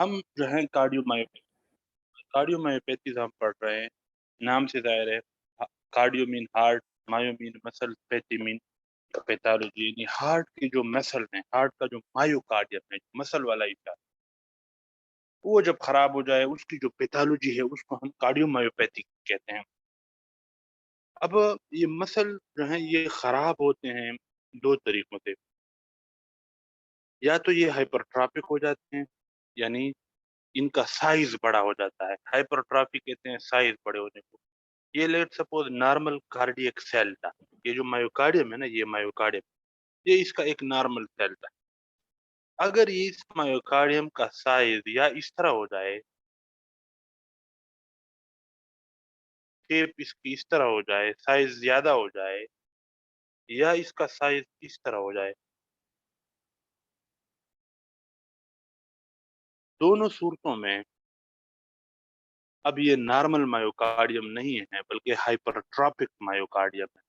हम जो है कार्डियोमायोपैथीज़ हम पढ़ रहे हैं, नाम से ज़ाहिर है। Cardio mean heart, myo mean muscle, pathy mean pathology, यानी हार्ट की जो मसल है, हार्ट का जो मायोकार्डियम है, मसल वाला हिस्सा, वो जब खराब हो जाए, उसकी जो पैथोलॉजी है, उसको हम कार्डियोमायोपैथी कहते हैं। अब ये मसल जो है, ये खराब होते हैं 2 तरीकों से। या तो ये हाइपरट्रॉफिक हो जाते हैं, यानी इनका साइज़ बड़ा हो जाता है। हाइपरट्रॉफी कहते हैं साइज़ बड़े होने को। ये let's suppose normal cardiac cell था। ये जो मायोकार्डियम है ना, ये मायोकार्डियम, ये इसका एक नॉर्मल सेल था। अगर ये इस मायोकार्डियम का साइज़ या इस तरह हो जाए, शेप इसकी इस तरह हो जाए, साइज़ ज़्यादा हो जाए, या इसका साइज़ इस तरह हो जाए, दोनों सूरतों में अब ये नॉर्मल मायोकार्डियम नहीं है, बल्कि हाइपरट्रॉफिक मायोकार्डियम है।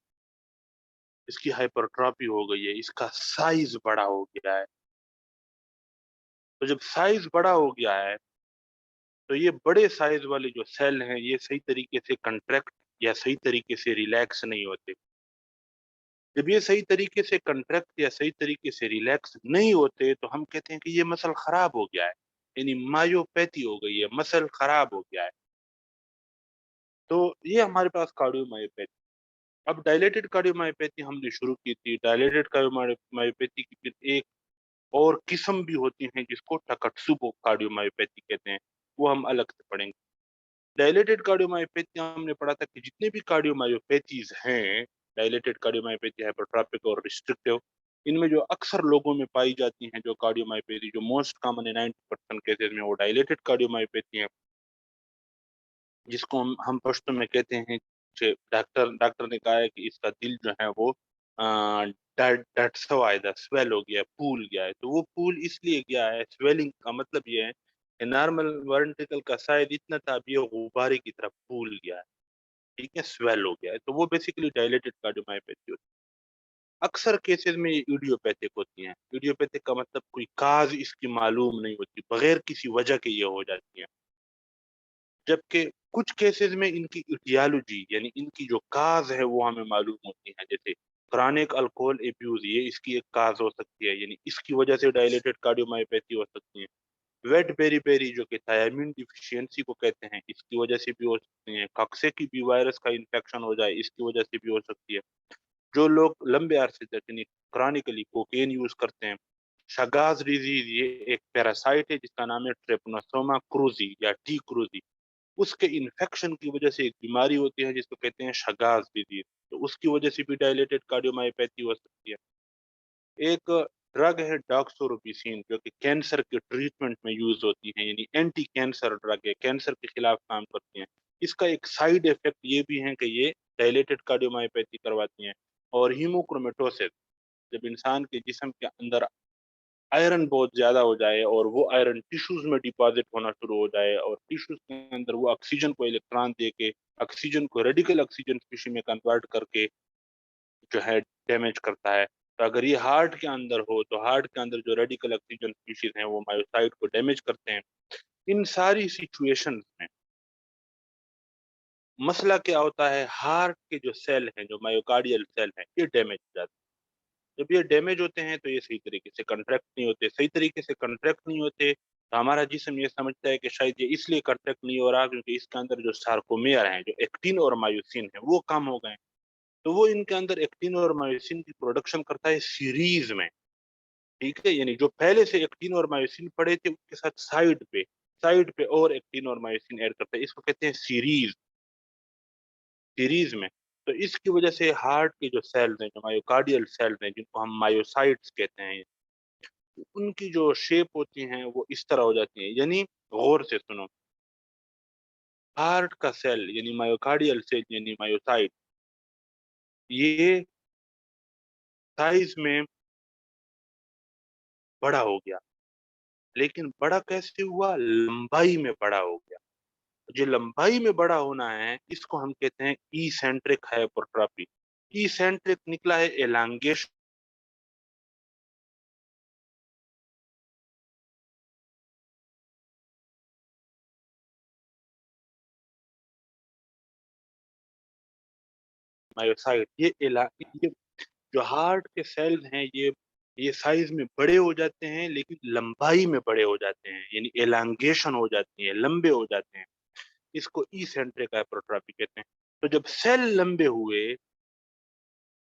इसकी हाइपरट्रॉफी हो गई है, इसका साइज़ बड़ा हो गया है। तो जब साइज़ बड़ा हो गया है, तो ये बड़े साइज़ वाले जो सेल हैं, ये सही तरीके से कंट्रैक्ट या सही तरीके से रिलैक्स नहीं होते। जब ये सही तरीके से कंट्रैक्ट या सही तरीके से रिलैक्स नहीं होते, तो हम कहते हैं कि ये मसल खराब हो गया है, यानी मायोपैथी हो गई है, मसल खराब हो गया है। तो ये हमारे पास कार्डियोमायोपैथी। अब डायलेटेड कार्डियोमायोपैथी हमने शुरू की थी। डायलेटेड कार्डियोमायोपैथी की फिर एक और किस्म भी होती है, जिसको टाकात्सुबो कार्डियोमायोपैथी कहते हैं, वो हम अलग से पढ़ेंगे। डायलेटेड कार्डियोमायोपैथी हमने पढ़ा था कि जितने भी कार्डियोमायोपैथीज़ हैं, डायलेटेड कार्डियोमायोपैथी, हाइपरट्रॉपिक और रिस्ट्रिक्टिव, इनमें जो अक्सर लोगों में पाई जाती हैं जो कार्डियोमायोपैथी, जो मोस्ट कॉमन है 90% केसेज़ में, वो डायलेटेड कार्डियोमायोपैथी है, जिसको हम पश्तो में कहते हैं कि डॉक्टर डॉक्टर ने कहा है कि इसका दिल जो है वो अ, डैट्सोवाइदा स्वेल हो गया है, फूल गया है। तो वो फूल इसलिए गया है, स्वेलिंग का मतलब ये है कि नॉर्मल वेंट्रिकल का साइज़ इतना था, अब ये गुब्बारे की तरह फूल गया है, ठीक है? स्वेल हो गया है, तो वो बेसिकली डायलेटेड कार्डियोमायोपैथी होती है। अक्सर केसेज़ में ये इडियोपैथिक होती हैं। इडियोपैथिक का मतलब कोई काज़ इसकी मालूम नहीं होती, बगैर किसी वजह के ये हो जाती हैं। जबकि कुछ केसेज़ में इनकी इटियोलॉजी, यानी इनकी जो काज़ है, वो हमें मालूम होती है। जैसे क्रोनिक अल्कोहल अब्यूज़, ये इसकी एक काज़ हो सकती है, यानी इसकी वजह से डायलेटेड कार्डियोमायोपैथी हो सकती है। वेट बेरी-बेरी जो कि थायमिन डिफिशियंसी को कहते हैं, इसकी वजह से भी हो सकती है। कॉक्सेकी बी वायरस का इन्फेक्शन हो जाए, इसकी वजह से भी हो सकती है। जो लोग लंबे अरसे तक यानी क्रोनिकली कोकेन यूज़ करते हैं, शगाज़ डिज़ीज़, ये एक पैरासाइट है जिसका नाम है ट्रिपनोसोमा क्रूज़ी या टी क्रूज़ी। उसके इन्फेक्शन की वजह से एक बीमारी होती है जिसको कहते हैं शगाज़ डिज़ीज़, तो उसकी वजह से भी डायलेटेड कार्डियोमायोपैथी हो सकती है। एक ड्रग है डॉक्सोरोबिसिन, जो कि कैंसर के ट्रीटमेंट में यूज़ होती है, यानी एंटी कैंसर ड्रग है, कैंसर के खिलाफ काम करती हैं। इसका एक साइड इफ़ेक्ट ये भी है कि ये डायलेटेड कार्डियोमायोपैथी करवाती हैं। और हीमोक्रोमेटोसिस, जब इंसान के जिस्म के अंदर आयरन बहुत ज़्यादा हो जाए और वो आयरन टिश्यूज़ में डिपॉज़िट होना शुरू हो जाए, और टिश्यूज़ के अंदर वो ऑक्सीजन को इलेक्ट्रॉन दे के, ऑक्सीजन को रेडिकल ऑक्सीजन स्पीशीज़ में कन्वर्ट करके जो है डैमेज करता है। तो अगर ये हार्ट के अंदर हो, तो हार्ट के अंदर जो रेडिकल ऑक्सीजन स्पीशीज़ हैं, वो मायोसाइट को डैमेज करते हैं। इन सारी सिचुएशंस में मसला क्या होता है, हार्ट के जो सेल हैं, जो मायोकार्डियल सेल हैं, ये डैमेज हो जाते हैं। जब ये डैमेज होते हैं, तो ये सही तरीके से कंट्रैक्ट नहीं होते। सही तरीके से कंट्रैक्ट नहीं होते, तो हमारा जिस्म ये समझता है कि शायद ये इसलिए कंट्रैक्ट नहीं हो रहा क्योंकि इसके अंदर जो सार्कोमेयर हैं, जो एक्टिन और मायोसिन है, वो कम हो गए हैं। तो वो इनके अंदर एक्टिन और मायोसिन की प्रोडक्शन करता है सीरीज़ में, ठीक है? यानी जो पहले से एक्टिन और मायोसिन पड़े थे, उसके साथ साइड पे और एक्टिन और मायोसिन ऐड करता है। इसको कहते हैं सीरीज़ में। तो इसकी वजह से हार्ट के जो सेल्स हैं, जो मायोकार्डियल सेल्स हैं, जिनको हम मायोसाइट्स कहते हैं, उनकी जो शेप होती हैं, वो इस तरह हो जाती हैं। यानी गौर से सुनो, हार्ट का सेल यानी मायोकार्डियल सेल यानी मायोसाइट, ये साइज़ में बड़ा हो गया। लेकिन बड़ा कैसे हुआ? लंबाई में बड़ा हो गया। जो लंबाई में बड़ा होना है, इसको हम कहते हैं इसेंट्रिक हाइपरट्रॉफी। इसेंट्रिक निकला है एलांगेशन मायोसाइट। ये जो हार्ट के सेल्स हैं ये साइज में बड़े हो जाते हैं, लेकिन लंबाई में बड़े हो जाते हैं, यानी एलांगेशन हो जाती है, लंबे हो जाते हैं। इसको इसेंट्रिक हाइपरट्रॉफी कहते हैं। तो जब सेल लंबे हुए,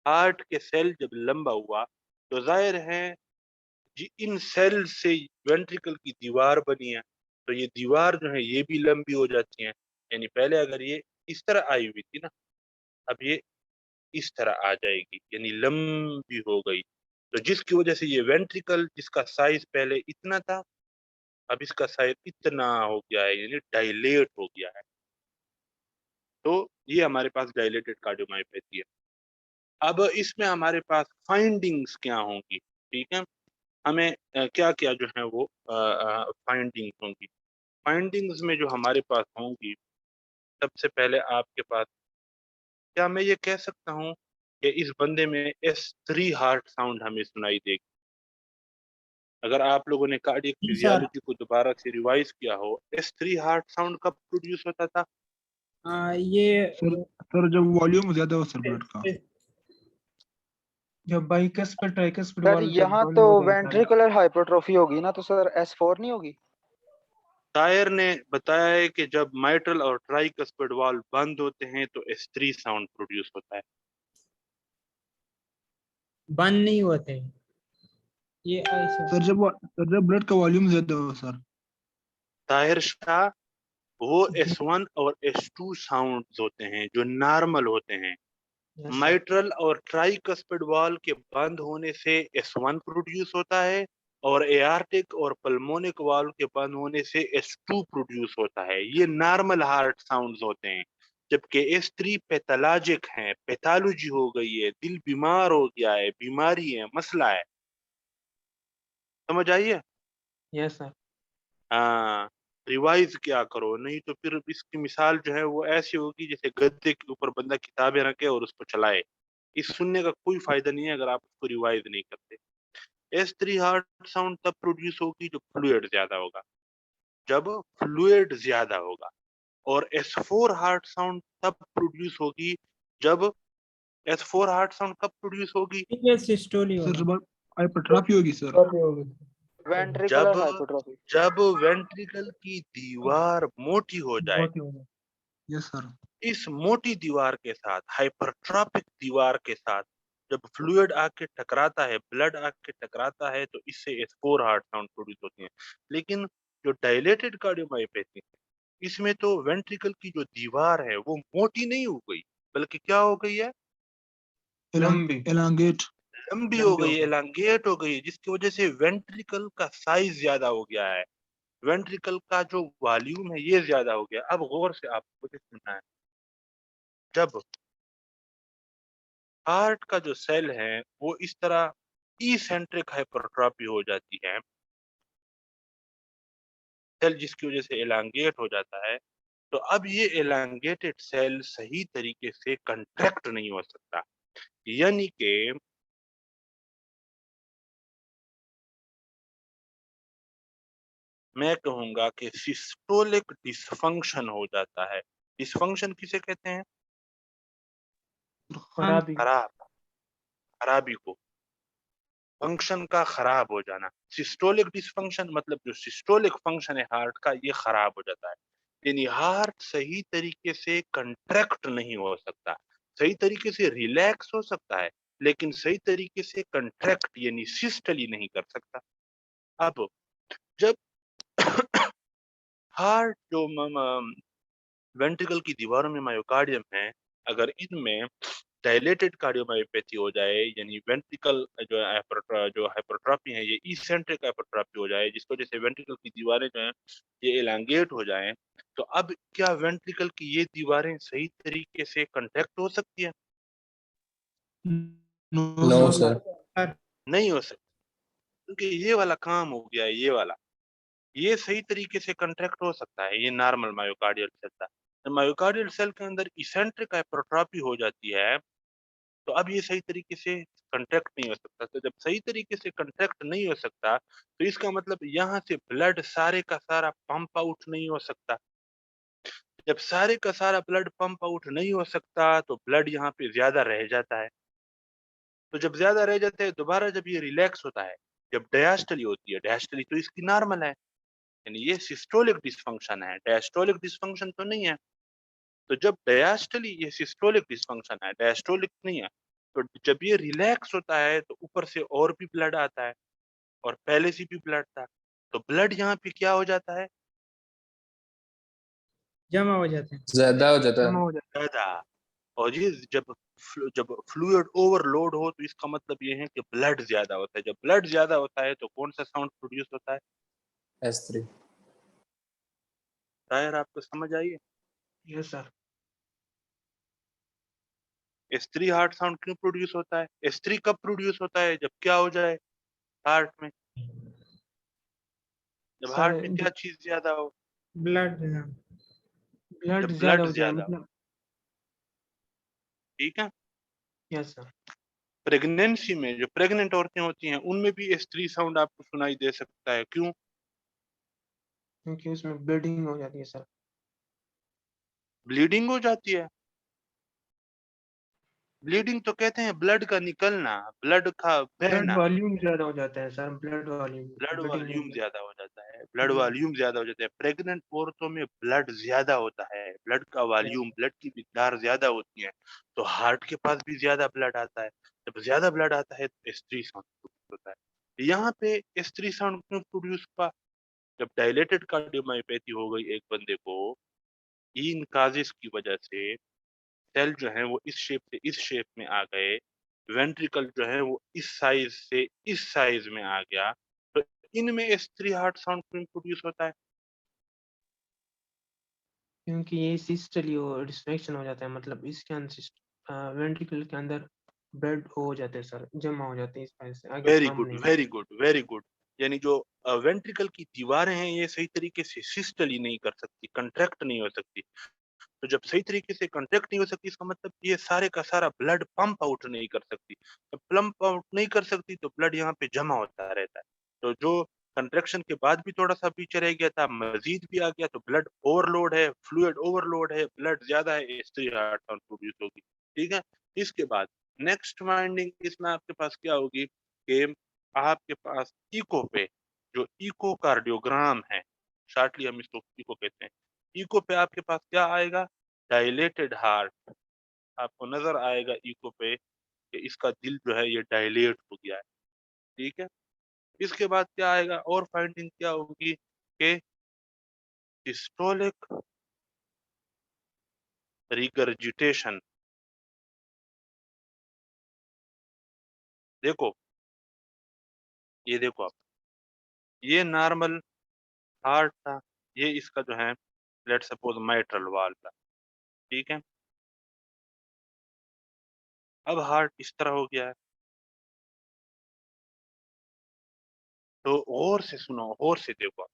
हार्ट के सेल जब लंबा हुआ, तो जाहिर है जी इन सेल से वेंट्रिकल की दीवार बनी है, तो ये दीवार जो है ये भी लंबी हो जाती है। यानी पहले अगर ये इस तरह आई हुई थी ना, अब ये इस तरह आ जाएगी, यानी लंबी हो गई। तो जिसकी वजह से ये वेंट्रिकल, जिसका साइज पहले इतना था, अब इसका साइज इतना हो गया है, यानी डायलेट हो गया है। तो ये हमारे पास डायलेटेड कार्डियोमायोपैथी है। अब इसमें हमारे पास फाइंडिंग्स क्या होंगी, ठीक है? हमें क्या क्या जो है वो फाइंडिंग्स होंगी। फाइंडिंग्स में जो हमारे पास होंगी, सबसे पहले आपके पास, क्या मैं ये कह सकता हूँ कि इस बंदे में S3 हार्ट साउंड हमें सुनाई देगी? अगर आप लोगों ने कार्डियक जी सर। फिजियोलॉजी को दोबारा से रिवाइज किया हो, S3 हार्ट साउंड कब प्रोड्यूस होता था? ये सर जब वॉल्यूम ज्यादा हो सर ब्लड का, जब बाइकस पे ट्राइकस पे सर वाल जब यहाँ बंद तो हो जाता है। वेंट्रिकुलर हाइपरट्रोफी होगी ना, तो सर S4 नहीं होगी? टायर ने बताया है कि जब माइट्रल और ट्राइकस्पिड वाल्व बंद होते हैं तो S3 साउंड प्रोड्यूस होता है। बंद नहीं होते ये ऐसा। सर जब ब्लड का वॉल्यूम ज्यादा हो सर। ताहिर शाह, वो S1 और S2 साउंड्स होते हैं जो नॉर्मल होते हैं। Yes, sir. माइट्रल और ट्राइकस्पिड वाल्व के बंद होने से S1 प्रोड्यूस होता है, और एआर्टिक और पल्मोनिक वाल्व के बंद होने से S2 प्रोड्यूस होता है। ये नॉर्मल हार्ट साउंड्स होते हैं। जबकि S3 पैथोलॉजिक है, पैथोलॉजी हो गई है, दिल बीमार हो गया है, बीमारी है, मसला है। समझ आइए? Yes, sir. हाँ, रिवाइज क्या करो, नहीं तो फिर इसकी मिसाल जो है वो ऐसी होगी जैसे गद्दे के ऊपर बंदा किताबें रखे और उसको चलाए। इस सुनने का कोई फायदा नहीं है अगर आप उसको रिवाइज नहीं करते। S3 हार्ट साउंड तब प्रोड्यूस होगी जब फ्लूइड ज्यादा होगा, जब फ्लूइड ज्यादा होगा। और S4 हार्ट साउंड तब प्रोड्यूस होगी जब S4 हार्ट साउंड कब प्रोड्यूस होगी? ये सिस्टोली सर होगा। जब हाइपरट्रॉफी होगी सर। वेंट्रिकुलर जब हाइपरट्रोफी। जब वेंट्रिकल की दीवार मोटी हो जाए। बहुत ही होगा। Yes sir. इस मोटी दीवार के साथ, हाइपरट्रॉपिक दीवार के साथ जब फ्लूइड आके टकराता है, ब्लड आके टकराता है, तो इससे S4 हार्ट साउंड प्रोड्यूस होती है। लेकिन जो डायलेटेड कार्डियोमायोपैथी है, इसमें तो वेंट्रिकल की जो दीवार है वो मोटी नहीं हो गई, बल्कि क्या हो गई है? लंबी। एलांगेट। लंबी हो लंबी गई हो है, गई। एलांगेट हो गई है, जिसकी वजह से वेंट्रिकल का साइज ज्यादा हो गया है। वेंट्रिकल का जो वॉल्यूम है ये ज्यादा हो गया। अब गौर से आपको मुझे सुनना है, जब हार्ट का जो सेल है वो इस तरह इसेंट्रिक हाइपरट्रॉफी हो जाती है, सेल जिसकी वजह से एलांगेट हो जाता है, तो अब ये एलांगेटेड सेल सही तरीके से कंट्रैक्ट नहीं हो सकता। यानी कि मैं कहूंगा कि सिस्टोलिक डिसफंक्शन हो जाता है। डिसफंक्शन किसे कहते हैं? खराबी। खराब, खराबी को, फंक्शन का खराब हो जाना। सिस्टोलिक डिसफंक्शन मतलब जो सिस्टोलिक फंक्शन है हार्ट का, ये खराब हो जाता है। यानी हार्ट सही तरीके से कंट्रैक्ट नहीं हो सकता, सही तरीके से रिलैक्स हो सकता है, लेकिन सही तरीके से कंट्रैक्ट यानी सिस्टली नहीं कर सकता। अब जब हार्ट जो वेंट्रिकल की दीवारों में मायोकार्डियम है, अगर इनमें डायलेटेड कार्डियोमायोपैथी हो जाए, यानी वेंट्रिकल जो हाइपरट्रॉफी है ये इसेंट्रिक हाइपरट्रॉफी हो जाए, जिसकी वजह से वेंट्रिकल की दीवारें जो हैं ये एलांगेट हो जाएं, तो अब क्या वेंट्रिकल की ये दीवारें सही तरीके से कंट्रैक्ट हो सकती है? No no sir. सर। नहीं हो सकती, क्योंकि ये वाला काम हो गया है, ये वाला, ये सही तरीके से कंट्रैक्ट हो सकता है, ये नॉर्मल मायोकार्डियल सेल था। जब मायोकार्डियल सेल के अंदर इसेंट्रिक हाइपरट्रॉफी हो जाती है, तो अब ये सही तरीके से कंट्रैक्ट नहीं हो सकता। तो जब सही तरीके से कंट्रैक्ट नहीं हो सकता, तो इसका मतलब यहाँ से ब्लड सारे का सारा पंप आउट नहीं हो सकता। जब सारे का सारा ब्लड पंप आउट नहीं हो सकता तो ब्लड यहाँ पे ज्यादा रह जाता है। तो जब ज्यादा रह जाता है दोबारा जब ये रिलैक्स होता है, जब डायस्टली होती है, डायस्टली तो इसकी नॉर्मल है, यानी ये सिस्टोलिक डिसफंक्शन है, डायस्टोलिक डिसफंक्शन तो नहीं है। तो जब डायस्टली ये सिस्टोलिक डिसफंक्शन है, डायस्टोलिक नहीं है, तो जब ये रिलैक्स होता है तो ऊपर से और भी ब्लड आता है और पहले से भी ब्लड था, तो ब्लड यहाँ पे क्या हो जाता है? जमा हो जाते हैं। ज्यादा हो जाता जमा है। हो जाता ज्यादा। और ये जब फ्लूइड ओवरलोड हो तो इसका मतलब ये है कि ब्लड ज्यादा होता है। जब ब्लड ज्यादा होता है तो कौन सा साउंड प्रोड्यूस होता है? S3। शायद आपको समझ आई है। है। Yes sir. S3 heart sound क्यों प्रोड्यूस होता है? S3 कब प्रोड्यूस होता है? जब क्या हो जाए हार्ट में? जब हार्ट में क्या सर चीज ज्यादा हो? ब्लड ब्लड जब ज्यादा ब्लड हो जाए ज्यादा हो, मतलब। ठीक है। Yes sir. प्रेगनेंसी में जो प्रेग्नेंट औरतें होती हैं उनमें भी S3 साउंड आपको सुनाई दे सकता है। क्यों? क्योंकि उसमें ब्लीडिंग हो जाती है सर। ब्लीडिंग हो जाती है। ब्लीडिंग तो कहते हैं ब्लड का निकलना, ब्लड का ब्लड बहना। वॉल्यूम ज्यादा हो जाता है sir, blood volume. Blood bleeding volume नहीं। ज्यादा हो जाता है, ब्लड जी। वॉल्यूम ज्यादा हो जाता है। प्रेग्नेंट औरतों में ब्लड ज्यादा होता है, ब्लड का वॉल्यूम, ब्लड की मिकदार ज्यादा होती है, तो हार्ट के पास भी ज्यादा ब्लड आता है। जब ज्यादा ब्लड आता है तो S3 साउंड प्रोड्यूस होता है। यहाँ पे S3 साउंड क्यों प्रोड्यूस हुआ? जब डायलेटेड कार्डियोमायोपैथी हो गई एक बंदे को, इन काजेस की वजह से सेल जो है वो इस शेप से इस शेप में आ गए, वेंट्रिकल जो है वो इस साइज से इस साइज में आ गया, तो इनमें S3 हार्ट साउंड क्यों प्रोड्यूस होता है? क्योंकि ये सिस्टली और डिस्ट्रैक्शन हो जाता है, मतलब इसके अंदर वेंट्रिकल के अंदर ब्लड हो जाते हैं सर, जमा हो जाते हैं, इस वजह से आगे वेरी काम गुड, नहीं वेरी करते। Good, very good. यानी जो वेंट्रिकल की दीवारें हैं ये सही तरीके से सिस्टली नहीं कर सकती, कंट्रैक्ट नहीं हो सकती। तो जब सही तरीके से कंट्रैक्ट नहीं हो सकती इसका मतलब ये सारे का सारा ब्लड पंप आउट नहीं कर सकती। जब पंप आउट नहीं कर सकती तो ब्लड यहाँ पे जमा होता रहता है। तो जो कंट्रैक्शन के बाद भी थोड़ा सा पीछे रह गया था, मजीद भी आ गया, तो ब्लड ओवरलोड है, फ्लूइड ओवरलोड है, ब्लड ज्यादा है, इससे हार्ट साउंड प्रोड्यूस होगी। ठीक है। इसके बाद नेक्स्ट फाइंडिंग इसमें आपके पास क्या होगी कि आपके पास इको पे, जो इको कार्डियोग्राम है, शॉर्टली हम इसको इको कहते हैं, इको पे आपके पास क्या आएगा? डायलेटेड हार्ट आपको नजर आएगा इको पे कि इसका दिल जो है ये डायलेट हो गया है। ठीक है। इसके बाद क्या आएगा और फाइंडिंग क्या होगी कि सिस्टोलिक रिगर्जिटेशन। देखो, ये देखो आप, ये नॉर्मल हार्ट था, ये इसका जो है लेट सपोज माइट्रल वाल्व था। ठीक है। अब हार्ट इस तरह हो गया है। तो गौर से सुनो, गौर से देखो,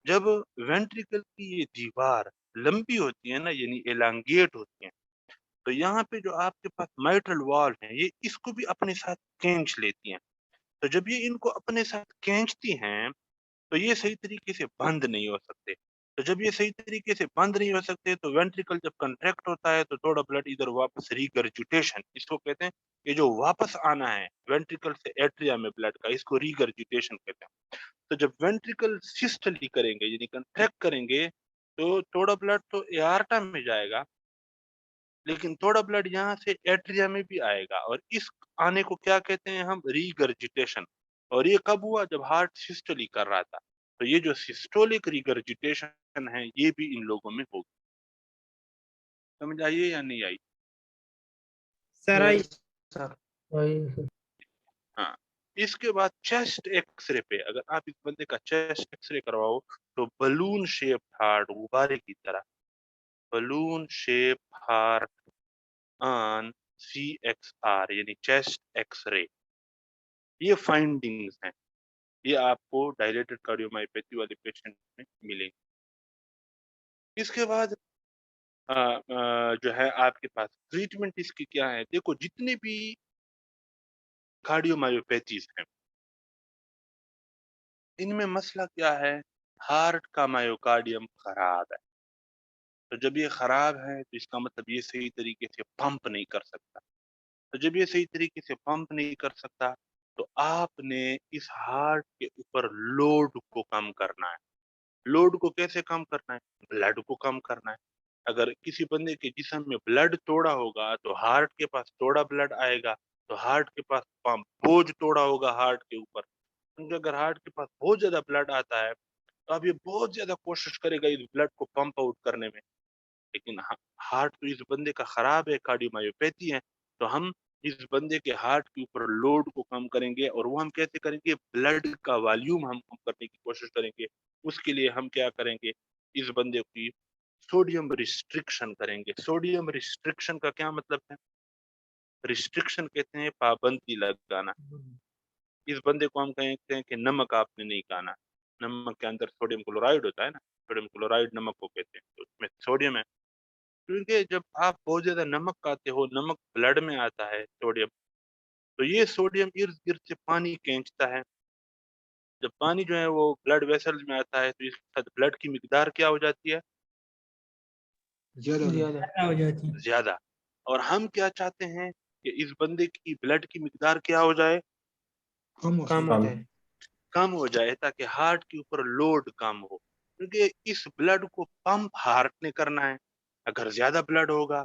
जब वेंट्रिकल की ये दीवार लंबी होती है ना, यानी एलांगेट होती है, तो यहाँ पे जो आपके पास माइट्रल वाल्व है ये इसको भी अपने साथ खींच लेती हैं। तो जब ये इनको अपने साथ खींचती हैं तो ये सही तरीके से बंद नहीं हो सकते। तो जब ये सही तरीके से बंद नहीं हो सकते तो वेंट्रिकल जब कंट्रैक्ट होता है तो थोड़ा ब्लड इधर वापस रिगर्जिटेशन, इसको कहते हैं, ये जो वापस आना है वेंट्रिकल से एट्रिया में ब्लड का, इसको रिगर्जिटेशन कहते हैं। तो जब वेंट्रिकल सिस्टली करेंगे यानी कंट्रैक्ट करेंगे तो थोड़ा ब्लड तो एआर्टा में जाएगा, लेकिन थोड़ा ब्लड यहाँ से एट्रिया में भी आएगा, और इस आने को क्या कहते हैं हम? रीगर्जिटेशन। और ये कब हुआ? जब हार्ट सिस्टोली कर रहा था। तो ये जो सिस्टोलिक रिगर्जिटेशन है ये भी इन लोगों में होगी। समझ आइए या नहीं आई? सर आई। Yes sir. वही हाँ। इसके बाद चेस्ट एक्सरे पे अगर आप इस बंदे का चेस्ट एक्सरे करवाओ तो बलून शेप हार्ट, गुब्बारे की तरह, balloon shape heart on CXR यानी चेस्ट एक्सरे, ये फाइंडिंग्स हैं। ये आपको डायलेटेड कार्डियोमायोपैथी वाले पेशेंट में मिलेंगे। इसके बाद जो है आपके पास ट्रीटमेंट इसकी क्या है? देखो, जितने भी कार्डियोमायोपैथीज हैं इनमें मसला क्या है? हार्ट का मायोकार्डियम खराब है। तो जब ये खराब है तो इसका मतलब ये सही तरीके से पंप नहीं कर सकता। तो जब ये सही तरीके से पंप नहीं कर सकता तो आपने इस हार्ट के ऊपर लोड को कम करना है। लोड को कैसे कम करना है? ब्लड को कम करना है। अगर किसी बंदे के जिस्म में ब्लड थोड़ा होगा तो हार्ट के पास थोड़ा ब्लड आएगा, तो हार्ट के पास पंप बोझ थोड़ा होगा हार्ट के ऊपर। क्योंकि अगर हार्ट के पास बहुत ज्यादा ब्लड आता है तो अब ये बहुत ज्यादा कोशिश करेगा इस ब्लड को पंप आउट करने में। लेकिन हार्ट तो इस बंदे का खराब है, कार्डियोमायोपैथी है, तो हम इस बंदे के हार्ट के ऊपर लोड को कम करेंगे। और वो हम कैसे करेंगे? ब्लड का वॉल्यूम हम कम करने की कोशिश करेंगे। उसके लिए हम क्या करेंगे? इस बंदे की सोडियम रिस्ट्रिक्शन करेंगे। सोडियम रिस्ट्रिक्शन का क्या मतलब है? रिस्ट्रिक्शन कहते हैं पाबंदी लगाना। इस बंदे को हम कहते हैं कि नमक आपने नहीं खाना। नमक के अंदर सोडियम क्लोराइड होता है ना, सोडियम क्लोराइड नमक को कहते हैं, तो उसमें सोडियम है। क्योंकि जब आप बहुत ज्यादा नमक खाते हो, नमक ब्लड में आता है सोडियम, तो ये सोडियम इर्द गिर्द से पानी खींचता है। जब पानी जो है वो ब्लड वेसल्स में आता है तो इसके साथ ब्लड की मिकदार क्या हो जाती है? ज्यादा ज्यादा हो जाती है। ज्यादा। और हम क्या चाहते हैं कि इस बंदे की ब्लड की मिकदार क्या हो जाए? कम हो जाए। कम हो जाए, ताकि हार्ट के ऊपर लोड कम हो। क्योंकि इस ब्लड को पंप हार्ट ने करना है। अगर ज्यादा ब्लड होगा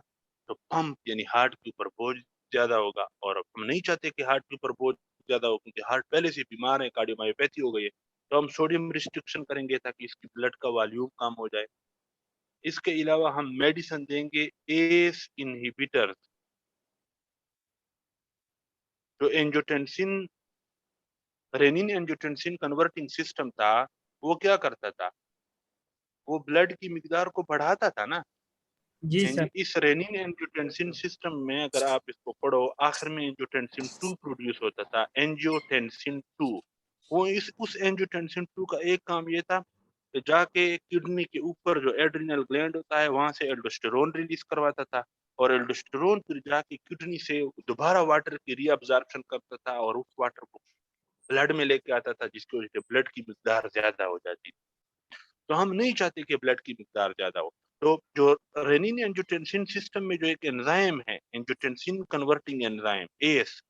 तो पंप यानी हार्ट के ऊपर बोझ ज्यादा होगा, और हम नहीं चाहते कि हार्ट के ऊपर बोझ ज्यादा हो, क्योंकि हार्ट पहले से बीमार है, कार्डियोमायोपैथी हो गई है। तो हम सोडियम रिस्ट्रिक्शन करेंगे ताकि इसकी ब्लड का वॉल्यूम कम हो जाए। इसके अलावा हम मेडिसिन देंगे एस इनहिबिटर। जो angiotensin renin angiotensin converting system था, वो क्या करता था? वो ब्लड की मिकदार को बढ़ाता था ना। जी सर। इस रेनिन एंजियोटेंसिन सिस्टम में अगर आप इसको पढ़ो, आखिर में एंजियोटेंसिन 2 प्रोड्यूस होता था, एंजियोटेंसिन 2। वो इस उस एंजियोटेंसिन 2 का एक काम ये था कि जाके किडनी के ऊपर जो एड्रिनल ग्लैंड होता है वहां से एल्डोस्टेरोन रिलीज करवाता था, और एल्डोस्टेरोन फिर जाके किडनी से दोबारा वाटर की रीअब्जॉर्प्शन करता था और उस वाटर को ब्लड में लेके आता था, जिसकी वजह से ब्लड की मिकदार ज्यादा हो जाती थी। तो हम नहीं चाहते कि ब्लड की मिकदार ज्यादा हो। तो जो रेनिन एंजियोटेंसिन सिस्टम में जो एक एंजाइम है, एंजियोटेंसिन कन्वर्टिंग एंजाइम एएस,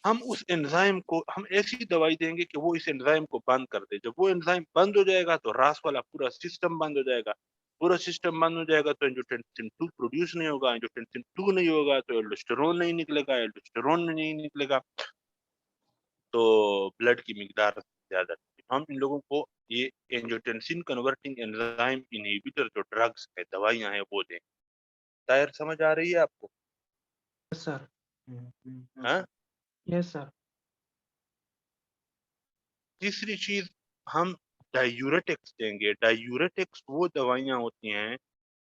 हम उस एंजाइम को हम ऐसी दवाई देंगे कि वो इस एंजाइम को बंद कर दे। जब वो एंजाइम बंद हो जाएगा तो रास वाला पूरा सिस्टम बंद हो जाएगा। पूरा सिस्टम बंद हो जाएगा तो एंजियोटेंसिन 2 प्रोड्यूस नहीं होगा, एंजियोटेंसिन 2 नहीं होगा तो एल्डोस्टेरोन नहीं निकलेगा, एल्डोस्टेरोन नहीं निकलेगा तो ब्लड की मिकदार ज्यादा। हम इन लोगों को ये एंजियोटेंसिन कन्वर्टिंग एंजाइम इनहिबिटर जो ड्रग्स है, दवाइयां हैं, वो दें। शायद समझ आ रही है आपको? Yes sir. हाँ। Yes sir. तीसरी चीज, हम डायूरेटिक्स देंगे। डायूरेटिक्स वो दवाइयां होती हैं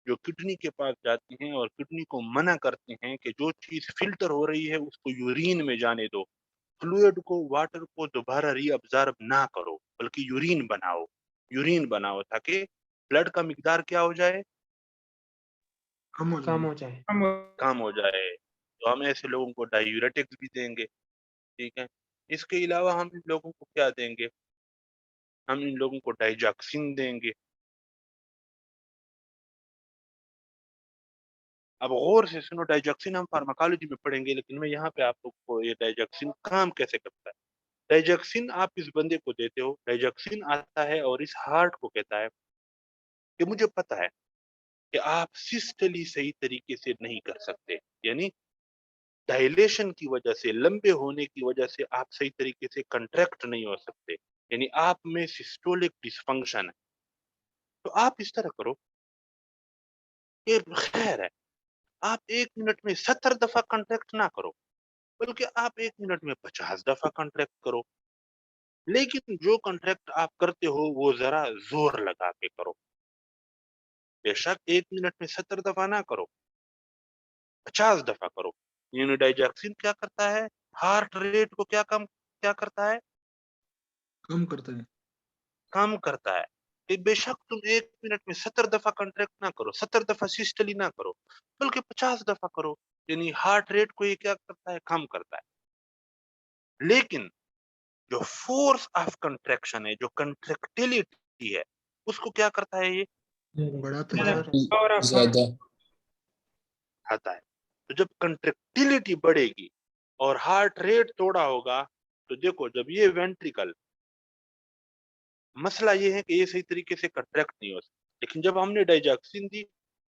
जो किडनी के पास जाती हैं और किडनी को मना करती हैं कि जो चीज फिल्टर हो रही है उसको यूरिन में जाने दो। फ्लूइड को, वाटर को दोबारा रीअब्जॉर्ब ना करो, बल्कि यूरिन बनाओ। यूरिन बनाओ ताकि ब्लड का मिकदार क्या हो जाए? कम हो जाए। हम कम हो जाए। तो हम ऐसे लोगों को डायूरेटिक्स भी देंगे। ठीक है। इसके अलावा हम इन लोगों को क्या देंगे? हम इन लोगों को डाइजॉक्सिन देंगे। अब गौर से सुनो, डाइजॉक्सिन हम फार्माकोलॉजी में पढ़ेंगे, लेकिन मैं यहाँ पे आप लोग को ये डाइजॉक्सिन काम कैसे करता है। डाइजॉक्सिन आप इस बंदे को देते हो, डाइजॉक्सिन आता है और इस हार्ट को कहता है कि मुझे पता है कि आप सिस्टली सही तरीके से नहीं कर सकते, यानी डायलेशन की वजह से, लंबे होने की वजह से आप सही तरीके से कंट्रैक्ट नहीं हो सकते, यानी आप में सिस्टोलिक डिसफंक्शन है। तो आप इस तरह करो, ये खैर है, आप 1 मिनट में 70 दफा कंट्रैक्ट ना करो, बल्कि आप 1 मिनट में 50 दफा कंट्रैक्ट करो। लेकिन जो कंट्रैक्ट आप करते हो वो जरा जोर लगा के करो। बेशक 1 मिनट में 70 दफा ना करो, 50 दफा करो। यूनिडाइजैक्सिन क्या करता है? हार्ट रेट को क्या करता है? कम करता है। कम करता है। कि बेशक तुम 1 मिनट में 70 दफा कंट्रैक्ट ना करो, 70 दफा सिस्टली ना करो, बल्कि 50 दफा करो, यानी हार्ट रेट को ये क्या करता है? कम करता है। लेकिन जो फोर्स ऑफ कंट्रैक्शन है, जो कंट्रैक्टिलिटी है, उसको क्या करता है ये? बढ़ाता है सर। पावर ऑफ ज्यादा आता है। तो जब कंट्रेक्टिलिटी बढ़ेगी और हार्ट रेट थोड़ा होगा, तो देखो जब ये वेंट्रिकल, मसला ये है कि ये सही तरीके से कंट्रैक्ट नहीं हो सकता, लेकिन जब हमने डाइजैक्सिन दी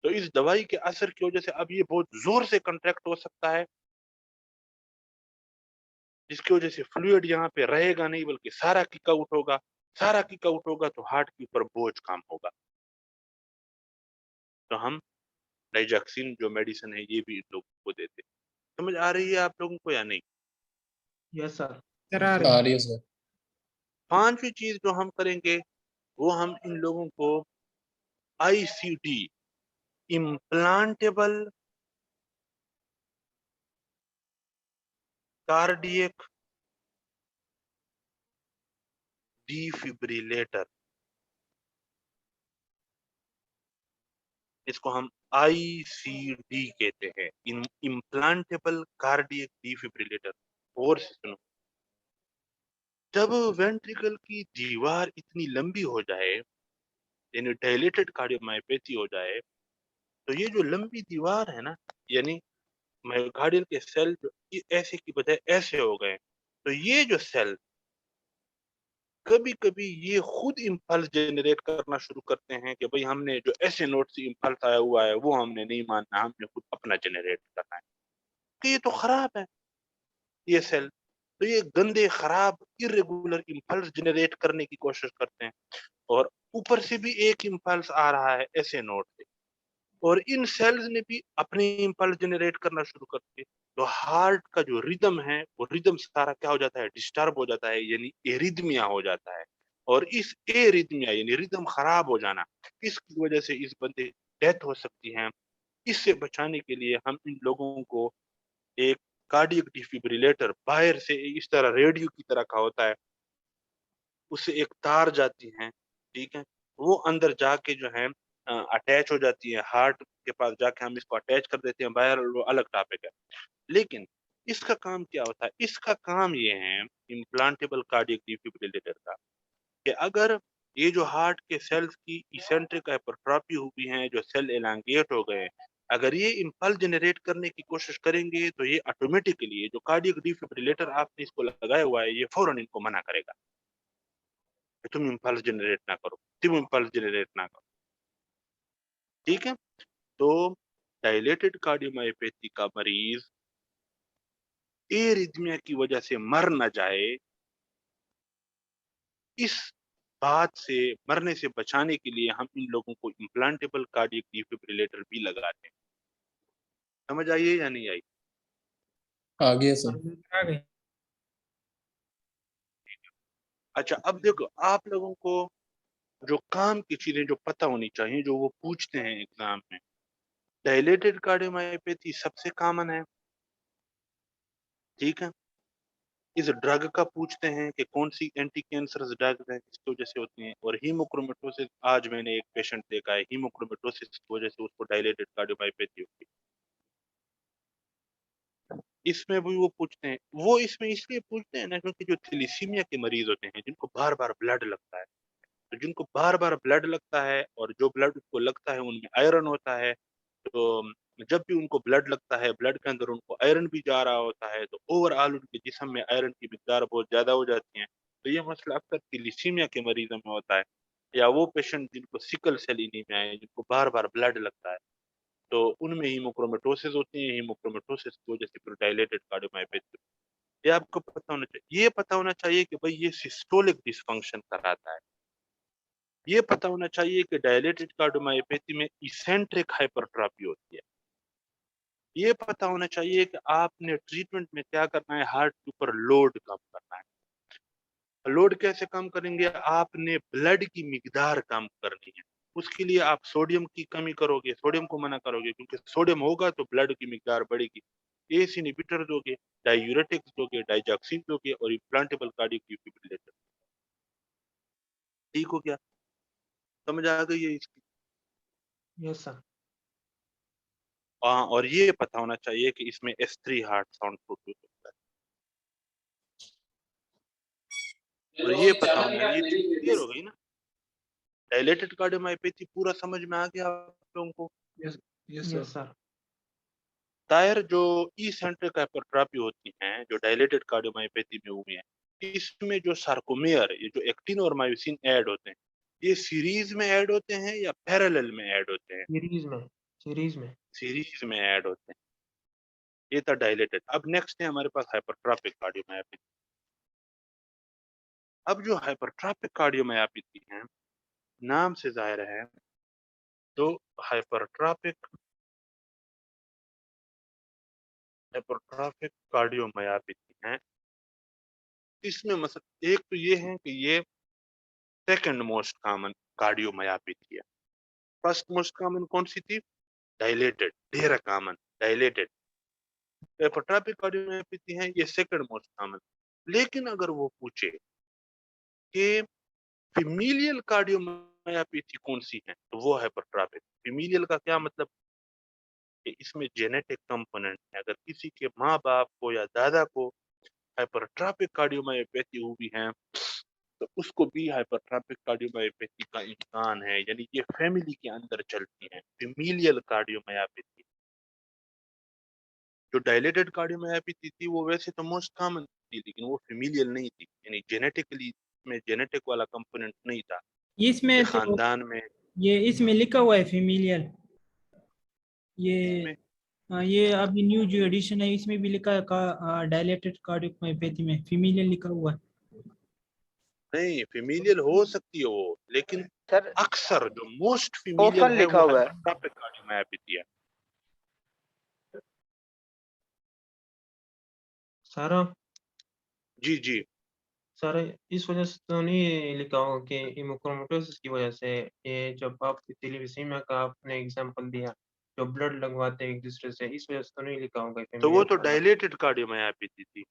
तो इस दवाई के असर की वजह से अब ये बहुत जोर से कंट्रैक्ट हो सकता है, जिसकी वजह से फ्लूइड यहाँ पे रहेगा नहीं बल्कि सारा किक आउट होगा। सारा किक आउट होगा तो हार्ट के ऊपर बोझ कम होगा। तो हम डाइजैक्सिन जो मेडिसिन है ये भी इन लोगों को देते हैं। समझ आ रही है आप लोगों को या नहीं? Yes sir. सर आ आ रही रही है सर। पांचवी चीज जो हम करेंगे वो हम इन लोगों को आईसीडी, इम्प्लांटेबल कार्डियक डिफिब्रिलेटर, इसको हम आईसीडी कहते हैं, इम्प्लांटेबल कार्डियक डिफिब्रिलेटर। और सुनो, जब वेंट्रिकल की दीवार इतनी लंबी हो जाए, यानी डायलेटेड कार्डियोमायोपैथी हो जाए, तो ये जो लंबी दीवार है ना, यानी मायोकार्डियल के सेल जो ऐसे की बजाय ऐसे हो गए, तो ये जो सेल कभी कभी ये खुद इम्पल्स जनरेट करना शुरू करते हैं कि भाई हमने जो ऐसे नोट से इम्पल्स आया हुआ है वो हमने नहीं मानना, हमने खुद अपना जनरेट करना है। तो ये तो खराब है ये सेल। तो ये गंदे खराब इरेगुलर इम्पल्स जनरेट करने की कोशिश करते हैं, और ऊपर से भी एक इम्पल्स आ रहा है ऐसे नोट से, और इन सेल्स ने भी अपनी इम्पल्स जनरेट करना शुरू कर दिए। तो हार्ट का जो रिदम है वो रिदम सारा क्या हो जाता है, डिस्टर्ब हो जाता है, यानी एरिदमिया हो जाता है। और इस एरिदमिया यानी रिदम खराब हो जाना, इसकी वजह से इस बंदे की डेथ हो सकती है। इससे बचाने के लिए हम इन लोगों को एक कार्डियक डिफिब्रिलेटर बाहर से इस तरह रेडियो की तरह का होता है, उससे एक तार जाती है, ठीक है, वो अंदर जाके जो है अटैच हो जाती है हार्ट के पास, जाके हम इसको अटैच कर देते हैं बाहर, वो अलग टॉपिक है। लेकिन इसका काम क्या होता है, इसका काम ये है इम्प्लांटेबल कार्डियक डिफिब्रिलेटर का, कि अगर ये जो हार्ट के सेल्स की इसेंट्रिक हाइपरट्रॉफी हुई है, जो सेल एलांगेट हो गए, अगर ये इम्पल्स जनरेट करने की कोशिश करेंगे तो ये ऑटोमेटिकली जो कार्डियक डिफिब्रिलेटर आपने इसको लगाया हुआ है ये फौरन इनको मना करेगा कि तुम इम्पल्स जनरेट ना करो, तुम इम्पल्स जनरेट ना करो। ठीक है, तो डायलेटेड कार्डियोमायोपैथी का मरीज एरिथमिया की वजह से मर ना जाए, इस बात से मरने से बचाने के लिए हम इन लोगों को इम्प्लांटेबल कार्डियक डिफिब्रिलेटर भी लगाते हैं। समझ आई है या नहीं आई? आ गया सर। आ गई। अच्छा, अब देखो आप लोगों को जो काम की चीजें जो पता होनी चाहिए, जो वो पूछते हैं एग्जाम में, डायलेटेड कार्डियोमायोपैथी सबसे कॉमन है, ठीक है। इस ड्रग का पूछते हैं कि कौन सी एंटी कैंसर ड्रग है, किसकी वजह से होती है। और हीमोक्रोमेटोसिस, आज मैंने एक पेशेंट देखा है हीमोक्रोमेटोसिस की वजह से उसको डायलेटेड कार्डियोमायोपैथी होती है। इसमें भी वो पूछते हैं, वो इसमें इसलिए पूछते हैं ना क्योंकि जो थैलेसीमिया के मरीज होते हैं जिनको बार बार ब्लड लगता है, तो जिनको बार बार ब्लड लगता है और जो ब्लड को लगता है उनमें आयरन होता है, तो जब भी उनको ब्लड लगता है ब्लड के अंदर उनको आयरन भी जा रहा होता है, तो ओवरऑल उनके जिस्म में आयरन की मिकदार बहुत ज्यादा हो जाती है। तो ये मसला अक्सर थैलेसीमिया के मरीजों में होता है, या वो पेशेंट जिनको सिकल सेल एनीमिया है, जिनको बार बार ब्लड लगता है, तो उनमें हीमोक्रोमेटोसिस होती है। हीमोक्रोमेटोसिस की वजह से फिर डायलेटेड कार्डियोमायोपैथी। ये आपको पता होना चाहिए, ये पता होना चाहिए कि भाई ये सिस्टोलिक डिसफंक्शन कराता है। ये पता होना चाहिए कि डायलेटेड कार्डियोमायोपैथी में इसेंट्रिक हाइपरट्रॉफी होती है। ये पता होना चाहिए कि आपने ट्रीटमेंट में क्या करना है, हार्ट के ऊपर लोड कम करना है। लोड कैसे कम करेंगे, आपने ब्लड की मिकदार कम करनी है। उसके लिए आप सोडियम की कमी करोगे, सोडियम को मना करोगे, क्योंकि सोडियम होगा तो ब्लड की मिकदार बढ़ेगी। एस इनहिबिटर दोगे, डायूरेटिक्स दोगे, डाइजॉक्सिन दोगे, और इम्प्लांटेबल कार्डियक डिफिब्रिलेटर। ठीक हो गया? समझ आ गई है इसकी? Yes sir. हाँ, और ये पता होना चाहिए कि इसमें S3 हार्ट साउंड प्रोड्यूस होता है। और ये पता होना, ये चीज क्लियर हो गई ना? डायलेटेड कार्डियोमायोपैथी पूरा समझ में आ गया आप लोगों को? Yes yes sir. सर। दायर जो इसेंट्रिक हाइपरट्रॉफी होती हैं, जो डायलेटेड कार्डियोमायोपैथी में हुई है, इसमें जो सार्कोमेयर, ये जो एक्टिन और मायोसिन ऐड होते हैं, ये सीरीज में ऐड होते हैं या पैरेलल में ऐड होते हैं? सीरीज में, सीरीज में। सीरीज में ऐड होते हैं। ये था डायलेटेड। अब नेक्स्ट है हमारे पास हाइपरट्रॉफिक कार्डियोमायोपैथी। अब जो हाइपरट्रॉफिक कार्डियोमायोपैथी है, नाम से जाहिर है, तो हाइपरट्रॉफिक हाइपरट्रॉफिक कार्डियोमायोपैथी है। इसमें मतलब एक तो ये है कि ये सेकंड मोस्ट कॉमन कार्डियोमायोपैथी है। फर्स्ट मोस्ट कॉमन कौन सी थी? डायलेटेड, ढेर कॉमन डायलेटेड। हाइपरट्रॉफिक कार्डियोमायोपैथी है, ये सेकंड मोस्ट कॉमन। लेकिन अगर वो पूछे कि फेमिलियल कार्डियोमायोपैथी कौन सी है, तो वो हाइपरट्रॉफिक। फेमिलियल का क्या मतलब? कि इसमें जेनेटिक कंपोनेंट है। अगर किसी के माँ बाप को या दादा को हाइपरट्रॉफिक कार्डियोमायोपैथी हुई है, तो उसको भी हाइपरट्रॉफिक कार्डियोमायोपैथी का इम्कान है, यानी ये फैमिली के अंदर चलती है, फेमिलियल कार्डियोमायोपैथी। जो डायलेटेड कार्डियोमायोपैथी थी वो वैसे तो मोस्ट कॉमन थी, लेकिन वो फेमिलियल नहीं थी, यानी जेनेटिकली में जेनेटिक वाला कंपोनेंट नहीं था कि इसमें तो खानदान में। ये इसमें लिखा हुआ है फीमेलियल। ये इसमें ये अभी न्यू जो एडिशन है इसमें भी लिखा है का डायलेटेड कार्डियोमायोपैथी में फीमेलियल लिखा हुआ है। नहीं, फेमिलियल हो सकती है वो, लेकिन सर अक्सर जो मोस्ट फेमिलियल ऑफन है लिखा वो हुआ है। हाइपरट्रॉफिक कार्डियोमायोपैथी है। सर जी जी। सर इस वजह से तो नहीं लिखा होगा कि हेमोक्रोमेटोसिस की वजह से, ये जब आप थैलेसीमिया का आपने एग्जांपल दिया, जो ब्लड लगवाते हैं एक दूसरे से, इस वजह से तो नहीं लिखा होगा तो वो तो फेमिलियल। डायलेटेड कार्डियोमायोपैथी थी।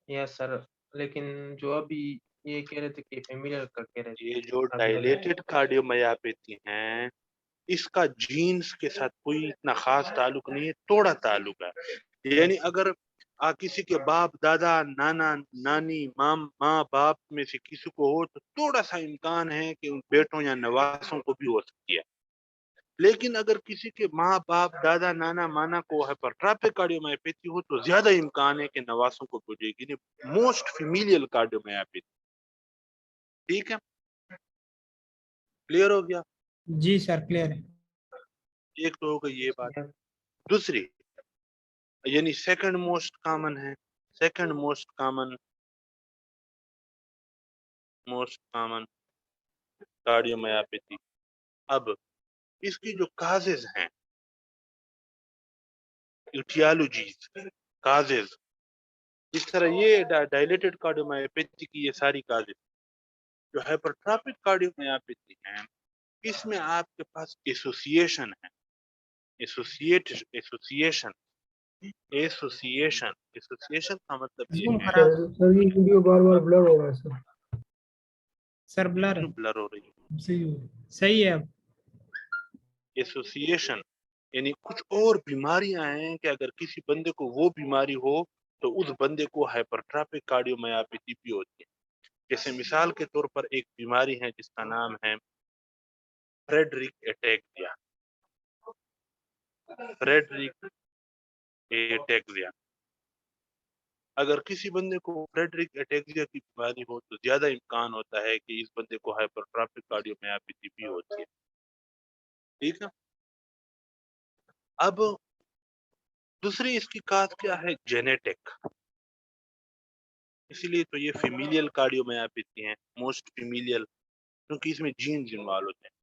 यस सर, लेकिन जो अभी ये कह रहे थे कि फेमिलियल का कह रहे थे ये जो अभी वाले। डायलेटेड कार्डियोमायोपैथी है, इसका जीन्स के साथ कोई इतना खास ताल्लुक नहीं है, थोड़ा ताल्लुक है। यानी अगर किसी के बाप दादा नाना नानी माँ बाप में से किसी को हो, तो थोड़ा सा इम्कान है कि उन बेटों या नवासों को भी हो सकती है। लेकिन अगर किसी के माँ बाप दादा नाना माना को हाइपरट्रॉफिक कार्डियोमायोपैथी हो, तो ज्यादा इम्कान है कि नवासों को भी हो जाएगी। Most familial cardiomyopathy. ठीक है, क्लियर हो गया? जी सर क्लियर है। एक तो हो गई ये बात। Yes, दूसरी, यानी सेकंड मोस्ट कॉमन है, सेकंड मोस्ट कॉमन कार्डियोमायोपैथी। अब इसकी जो काजेज हैं, इटियोलॉजीज, काजेज, इस तरह ये डायलेटेड कार्डियोमायोपैथी की ये सारी काजेज। जो हाइपरट्रॉफिक कार्डियोमायोपैथी है, इसमें आपके पास एसोसिएशन है, एसोसिएशन एसोसिएशन एसोसिएशन का मतलब ये जूम है। खराब सर ये वीडियो बार बार ब्लर हो रहा है सर। सर ब्लर क्यों ब्लर हो रही है? सही है अब। एसोसिएशन यानी कुछ और बीमारियां हैं कि अगर किसी बंदे को वो बीमारी हो, तो उस बंदे को हाइपरट्रॉफिक कार्डियोमायोपैथी भी होती है। जैसे मिसाल के तौर पर एक बीमारी है जिसका नाम है फ्रेडरिक एटेक्सिया। फ्रेडरिक एटेक्सिया, अगर किसी बंदे को फ्रेडरिक एटेक्सिया की बीमारी हो, तो ज्यादा इम्कान होता है कि इस बंदे को हाइपरट्रॉफिक कार्डियोमायोपैथी भी होती है। ठीक है। अब दूसरी इसकी काज क्या है? जेनेटिक। इसीलिए तो ये फीमेलियल कार्डियोमायोपैथी है, मोस्ट फीमेलियल, क्योंकि इसमें जीन्स इन्वॉल्व होते हैं।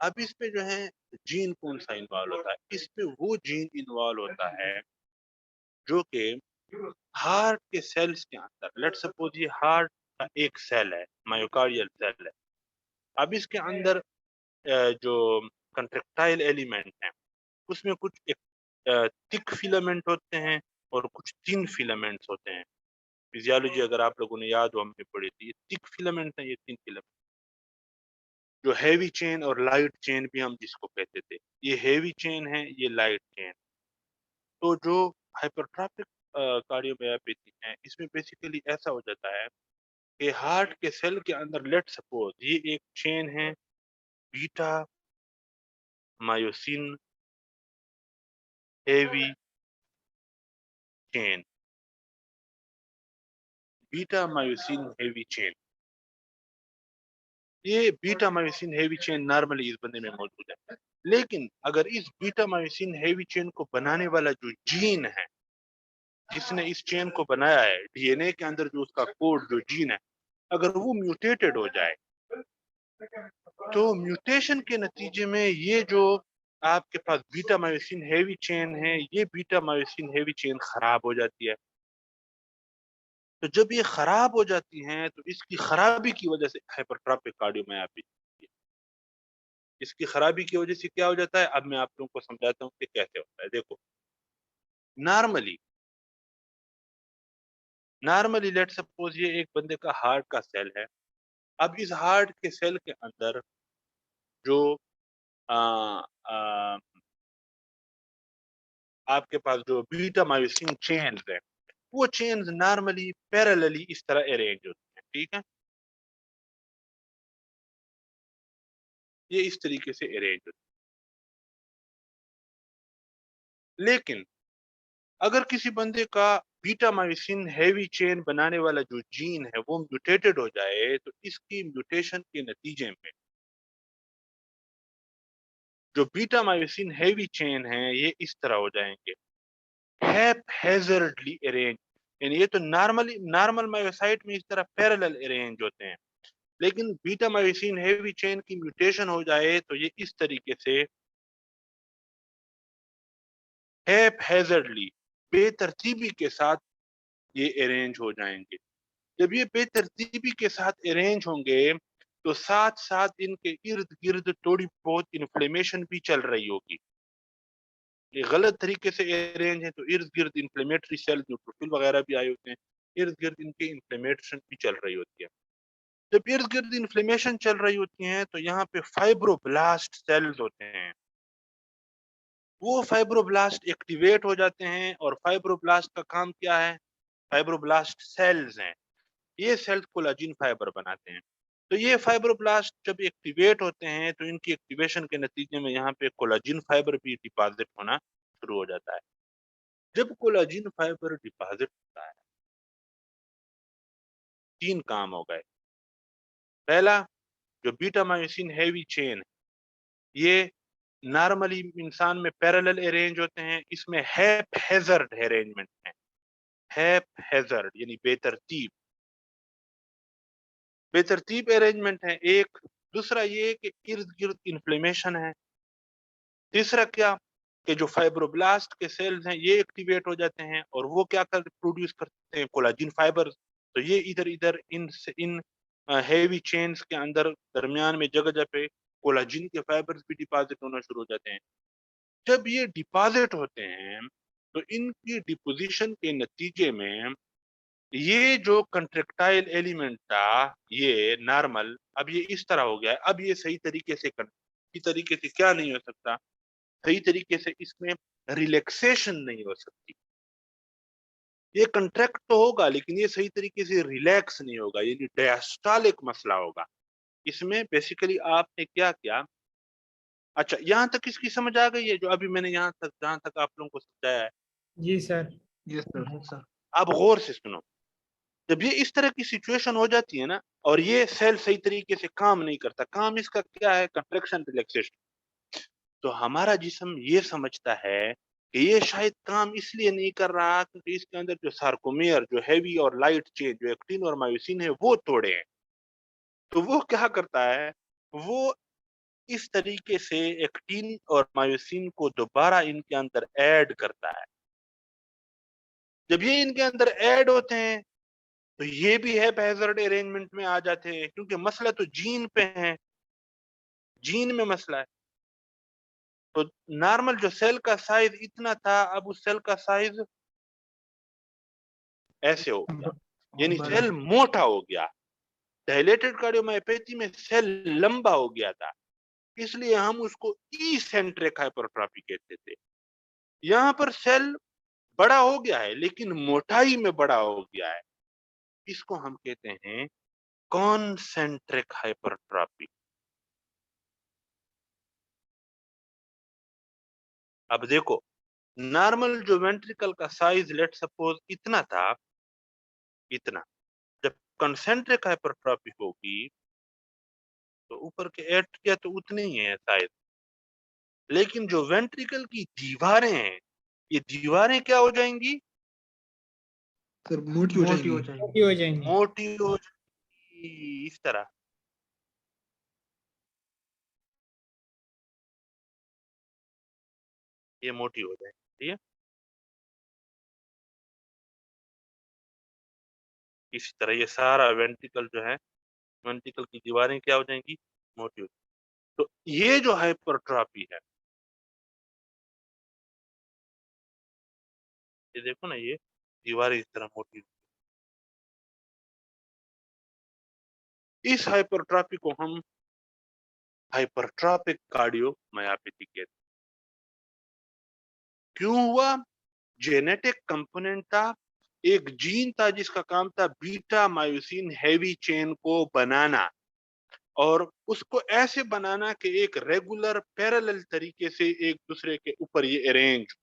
अब इसमें जो है जीन कौन सा इन्वॉल्व होता है? इसमें वो जीन इन्वॉल्व होता है जो कि हार्ट के सेल्स के अंदर, लेट सपोज ये हार्ट का एक सेल है, मायोकार्डियल सेल है। अब इसके अंदर जो कंट्रेक्टाइल एलिमेंट है, उसमें कुछ एक थिक फिलामेंट होते हैं और कुछ थिन फिलामेंट्स होते हैं। फिजियोलॉजी अगर आप लोगों ने याद हो हमने पढ़ी थी, ये थिक फिलामेंट है, ये थिन फिलामेंट। जो हैवी चेन और लाइट चेन भी हम जिसको कहते थे, ये हैवी चेन है, ये लाइट चेन। तो जो हाइपरट्रॉफिक कार्डियोमायोपैथी है, इसमें बेसिकली ऐसा हो जाता है कि हार्ट के सेल के अंदर लेट सपोज ये एक चेन है beta myosin heavy chain. Beta myosin heavy chain, ये beta myosin heavy chain normally इस बंदे में मौजूद है, लेकिन अगर इस बीटा मायोसिन हेवी चेन को बनाने वाला जो जीन है, जिसने इस चेन को बनाया है, डीएनए के अंदर जो उसका कोड जो जीन है, अगर वो म्यूटेटेड हो जाए, तो म्यूटेशन के नतीजे में ये जो आपके पास बीटा मायोसिन हेवी चेन है, ये बीटा मायोसिन हेवी चेन खराब हो जाती है। तो जब ये खराब हो जाती हैं, तो इसकी खराबी की वजह से हाइपरट्रॉफिक कार्डियोमायोपैथी, इसकी खराबी की वजह से क्या हो जाता है, अब मैं आप लोगों को समझाता हूँ कि कैसे होता है। देखो, नॉर्मली लेट सपोज ये एक बंदे का हार्ट का सेल है। अब इस हार्ट के सेल के अंदर जो आ, आ, आपके पास जो बीटा मायोसिन चेन्स है, वो चेन्स नॉर्मली पैरेलली इस तरह अरेंज होती हैं, ठीक है, ये इस तरीके से अरेंज होती है। लेकिन अगर किसी बंदे का बीटा मायोसिन हेवी चेन बनाने वाला जो जीन है वो म्यूटेटेड हो जाए, तो इसकी म्यूटेशन के नतीजे में जो बीटा मायोसिन हेवी चेन है, ये इस तरह हो जाएंगे, हैप्पैज़ार्डली अरेंज। यानी ये तो नॉर्मल मायोसाइट में इस तरह पैरेलल अरेंज होते हैं, लेकिन बीटा मायोसिन हेवी चेन की म्यूटेशन हो जाए तो ये इस तरीके से हैप्पैज़ार्डली, बेतरतीबी के साथ ये अरेंज हो जाएंगे। जब ये बेतरतीबी के साथ अरेंज होंगे, तो साथ साथ इनके इर्द गिर्द थोड़ी बहुत इन्फ्लेमेशन भी चल रही होगी। ये गलत तरीके से अरेंज है तो इर्द गिर्द इन्फ्लेमेटरी सेल, न्यूट्रोफिल वगैरह भी आए होते हैं, इर्द गिर्द इनके इन्फ्लेमेशन भी चल रही होती है। जब इर्द गिर्द इन्फ्लेमेशन चल रही होती है, तो यहाँ पे फाइब्रोब्लास्ट सेल्स होते हैं, वो फाइब्रोब्लास्ट एक्टिवेट हो जाते हैं। और फाइब्रोब्लास्ट का काम क्या है, फाइब्रोब्लास्ट सेल्स हैं, ये सेल्स कोलाजिन फाइबर बनाते हैं। तो ये फाइब्रोब्लास्ट जब एक्टिवेट होते हैं, तो इनकी एक्टिवेशन के नतीजे में यहाँ पे कोलाजिन फाइबर भी डिपॉजिट होना शुरू हो जाता है। जब कोलाजिन फाइबर डिपॉजिट होता है, 3 काम हो गए। पहला, जो बीटा मायोसिन हेवी चेन है, ये नॉर्मली इंसान में पैरेलल अरेंज होते हैं, इसमें हैप्पैज़ार्ड अरेंजमेंट है, हैप्पैज़ार्ड यानी बेतरतीब, बेतरतीब अरेंजमेंट है एक। दूसरा ये कि इर्द-गिर्द इन्फ्लेमेशन है। तीसरा क्या, कि जो फाइब्रोब्लास्ट के सेल्स हैं, ये एक्टिवेट हो जाते हैं और वो क्या प्रोड्यूस करते हैं, कोलाजिन फाइबर। तो ये इधर-इधर इन हेवी चेन्स के अंदर दरमियान में जगह-जगह पे कोलाजिन के फाइबर्स भी डिपॉजिट होना शुरू हो जाते हैं। जब ये डिपॉजिट होते हैं, तो इनकी डिपोजिशन के नतीजे में ये जो कंट्रैक्टाइल एलिमेंट था, ये नॉर्मल, अब ये इस तरह हो गया है। अब ये सही तरीके से क्या नहीं हो सकता, सही तरीके से इसमें रिलैक्सेशन नहीं हो सकती। ये कंट्रैक्ट तो होगा, लेकिन ये सही तरीके से रिलैक्स नहीं होगा, ये डायस्टॉलिक मसला होगा। इसमें बेसिकली आपने क्या किया, अच्छा यहाँ तक इसकी समझ आ गई है, जो अभी मैंने यहाँ तक जहाँ तक आप लोगों को समझाया है। जी सर। Yes sir. अब गौर से सुनो, जब ये इस तरह की सिचुएशन हो जाती है ना, और ये सेल सही तरीके से काम नहीं करता, काम इसका क्या है, कंट्रैक्शन रिलैक्सेशन, तो हमारा जिस्म ये समझता है कि ये शायद काम इसलिए नहीं कर रहा क्योंकि इसके अंदर जो सार्कोमेयर, जो हेवी और लाइट चेन, जो एक्टिन और मायोसिन है, वो तोड़े हैं। तो वो क्या करता है, वो इस तरीके से एक्टिन और मायोसिन को दोबारा इनके अंदर ऐड करता है। जब ये इनके अंदर ऐड होते हैं, तो ये भी हैप्पैज़ार्ड अरेंजमेंट में आ जाते हैं, क्योंकि मसला तो जीन पे है, जीन में मसला है। तो नॉर्मल जो सेल का साइज इतना था, अब उस सेल का साइज ऐसे हो गया, यानी सेल मोटा हो गया। डायलेटेड कार्डियोमायोपैथी में सेल लंबा हो गया था, इसलिए हम उसको इसेंट्रिक हाइपरट्रॉफी कहते थे। यहाँ पर सेल बड़ा हो गया है, लेकिन मोटाई में बड़ा हो गया है, इसको हम कहते हैं कॉन्सेंट्रिक हाइपरट्रॉफी। अब देखो, नॉर्मल जो वेंट्रिकल का साइज लेट सपोज इतना था, इतना, जब कंसेंट्रिक हाइपरट्रॉफी होगी तो ऊपर के एट्रिया तो उतने ही है शायद, लेकिन जो वेंट्रिकल की दीवारें हैं, ये दीवारें क्या हो जाएंगी? सर मोटी हो मोटी जाएंगी। हो जाएंगी। मोटी हो जाएंगी। मोटी हो जाएंगी, इस तरह। ये मोटी हो जाएंगी, ठीक है। इसी तरह ये सारा वेंट्रिकल जो है, वेंट्रिकल की दीवारें क्या हो जाएंगी? मोटी हो जाएंगी। तो ये जो हाइपरट्रॉफी है, ये देखो ना, ये दीवारें इस तरह मोटी हो, इस हाइपरट्रॉफी को हम हाइपरट्रॉपिक कार्डियोमायोपैथी कहते हैं। क्यों हुआ? जेनेटिक कंपोनेंट था, एक जीन था जिसका काम था बीटा मायोसिन हेवी चेन को बनाना, और उसको ऐसे बनाना कि एक रेगुलर पैरेलल तरीके से एक दूसरे के ऊपर ये अरेंज।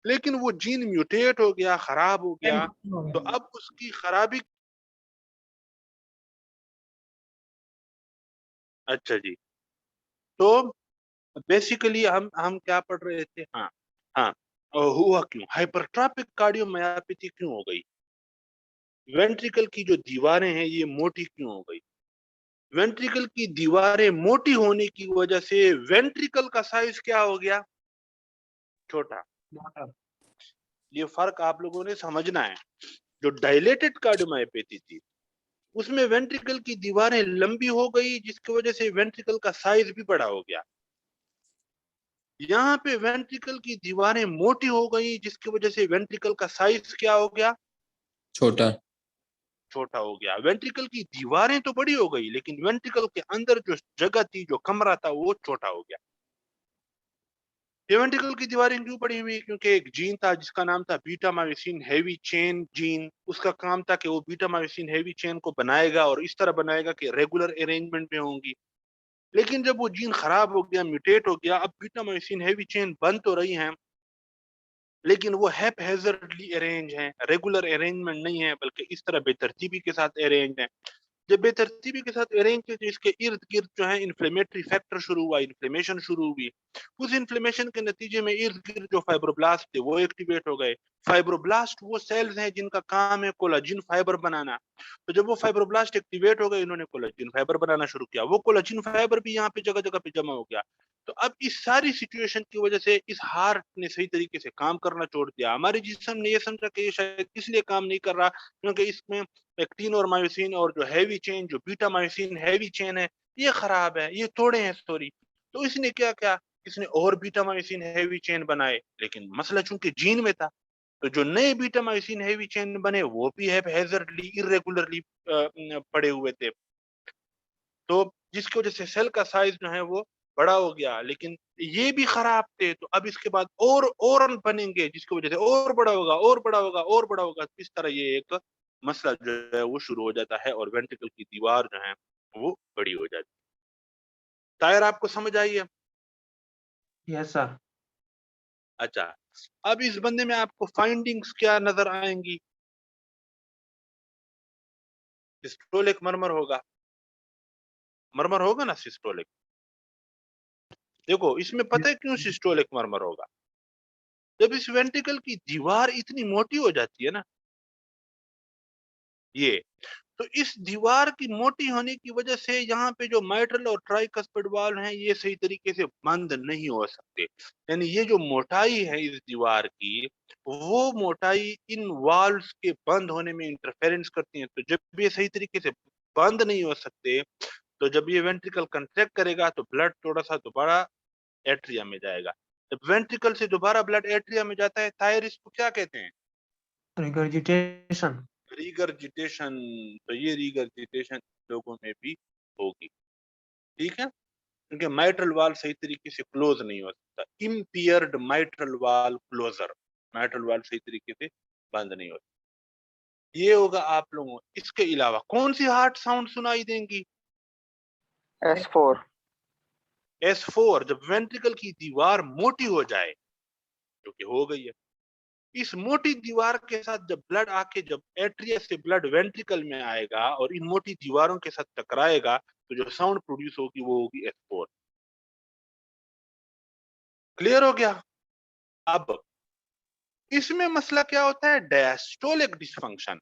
लेकिन वो जीन म्यूटेट हो गया, खराब हो गया, तो अब उसकी खराबी। अच्छा जी, तो बेसिकली हम क्या पढ़ रहे थे? हाँ हाँ, हुआ क्यों हाइपरट्रॉपिक कार्डियोमायोपैथी क्यों हो गई? वेंट्रिकल की जो दीवारें हैं ये मोटी क्यों हो गई? वेंट्रिकल की दीवारें मोटी होने की वजह से वेंट्रिकल का साइज क्या हो गया? छोटा। ये फर्क आप लोगों ने समझना है। जो डायलेटेड कार्डियोमायोपैथी थी उसमें वेंट्रिकल की दीवारें लंबी हो गई, जिसकी वजह से वेंट्रिकल का साइज भी बड़ा हो गया। यहाँ पे वेंट्रिकल की दीवारें मोटी हो गई, जिसकी वजह से वेंट्रिकल का साइज क्या हो गया? छोटा। छोटा हो गया। वेंट्रिकल की दीवारें तो बड़ी हो गई, लेकिन वेंट्रिकल के अंदर जो जगह थी, जो कमरा था, वो छोटा हो गया। ये वेंट्रिकल की दीवारें क्यों बड़ी हुई? क्योंकि एक जीन था जिसका नाम था beta myosin heavy chain gene. उसका काम था कि वो बीटा मायोसिन हेवी चेन को बनाएगा और इस तरह बनाएगा कि रेगुलर अरेंजमेंट में होंगी। लेकिन जब वो जीन खराब हो गया, म्यूटेट हो गया, अब बीटा मायोसिन हेवी चेन बन तो रही हैं, लेकिन वो हैपहैज़र्डली अरेंज हैं, रेगुलर अरेंजमेंट नहीं है, बल्कि इस तरह बेतरतीबी के साथ अरेंज हैं। जब बेतरतीबी के साथ अरेंज थे तो इसके इर्द गिर्द जो है इन्फ्लेमेटरी फैक्टर शुरू हुआ, इन्फ्लेमेशन शुरू हुई। उस इन्फ्लेमेशन के नतीजे में इर्द गिर्द जो फाइब्रोब्लास्ट थे वो एक्टिवेट हो गए। फाइब्रोब्लास्ट वो सेल्स हैं जिनका काम है कोलाजिन फाइबर बनाना। तो जब वो फाइब्रोब्लास्ट एक्टिवेट हो गए, इन्होंने कोलाजिन फाइबर बनाना शुरू किया। वो कोलाजिन फाइबर भी यहाँ पे जगह जगह पे जमा हो गया। तो अब इस सारी सिचुएशन की वजह से इस हार्ट ने सही तरीके से काम करना छोड़ दिया। हमारे जिस्म ने ये समझा कि ये शायद इसलिए काम नहीं कर रहा क्योंकि इसमें एक्टिन और मायोसिन और जो हैवी चेन, जो बीटा मायोसिन हैवी चेन है, ये खराब है, ये तोड़े हैं सॉरी। तो इसने क्या किया? इसने और बीटा मायोसिन हैवी चेन बनाए, लेकिन मसला चूंकि जीन में था, तो जो नए बीटा मायोसिन हैवी चेन बने वो भी हैपहैज़र्डली इर्रेगुलरली पड़े हुए थे। तो जिसकी वजह से सेल का साइज जो है वो बड़ा हो गया, लेकिन ये भी खराब थे। तो अब इसके बाद और बनेंगे, जिसकी वजह से और बड़ा होगा, और बड़ा होगा, और बड़ा होगा। इस तरह ये एक मसला जो है वो शुरू हो जाता है और वेंट्रिकल की दीवार जो है वो बड़ी हो जाती है। तायर आपको समझ आई है? Yes sir. अच्छा, अब इस बंदे में आपको फाइंडिंग्स क्या नजर आएंगी? सिस्टोलिक मर्मर होगा, मर्मर होगा ना सिस्टोलिक। देखो इसमें पता है क्यों सिस्टोलिक मर्मर होगा? जब इस वेंट्रिकल की दीवार इतनी मोटी हो जाती है ना, ये, तो इस दीवार की मोटी होने की वजह से यहाँ पे जो माइट्रल और ट्राइकस्पिड वाल्व हैं ये सही तरीके से बंद नहीं हो सकते। यानी ये जो मोटाई है इस दीवार की, वो मोटाई इन वाल्व्स के बंद होने में इंटरफेरेंस करती है। तो जब ये सही तरीके से बंद नहीं हो सकते, तो जब ये वेंट्रिकल कंट्रैक्ट करेगा तो ब्लड थोड़ा सा दोबारा एट्रिया में जाएगा। जब वेंट्रिकल से दोबारा ब्लड एट्रिया में जाता है, थायर इसको क्या कहते हैं? रिगर्जिटेशन। रिगर्जिटेशन। तो ये रिगर्जिटेशन लोगों में भी होगी, ठीक है, क्योंकि माइट्रल वाल्व सही तरीके से क्लोज नहीं हो सकता। Impaired mitral valve closure, mitral valve सही तरीके से बंद नहीं होता। ये होगा आप लोगों को। इसके अलावा कौन सी हार्ट साउंड सुनाई देंगी? S4। S4 जब वेंट्रिकल की दीवार मोटी हो जाए, जो कि हो गई है, इस मोटी दीवार के साथ जब ब्लड आके जब एट्रिया से ब्लड वेंट्रिकल में आएगा और इन मोटी दीवारों के साथ टकराएगा, तो जो साउंड प्रोड्यूस होगी वो होगी S4। क्लियर हो गया? अब इसमें मसला क्या होता है? डायस्टोलिक डिस्फंक्शन,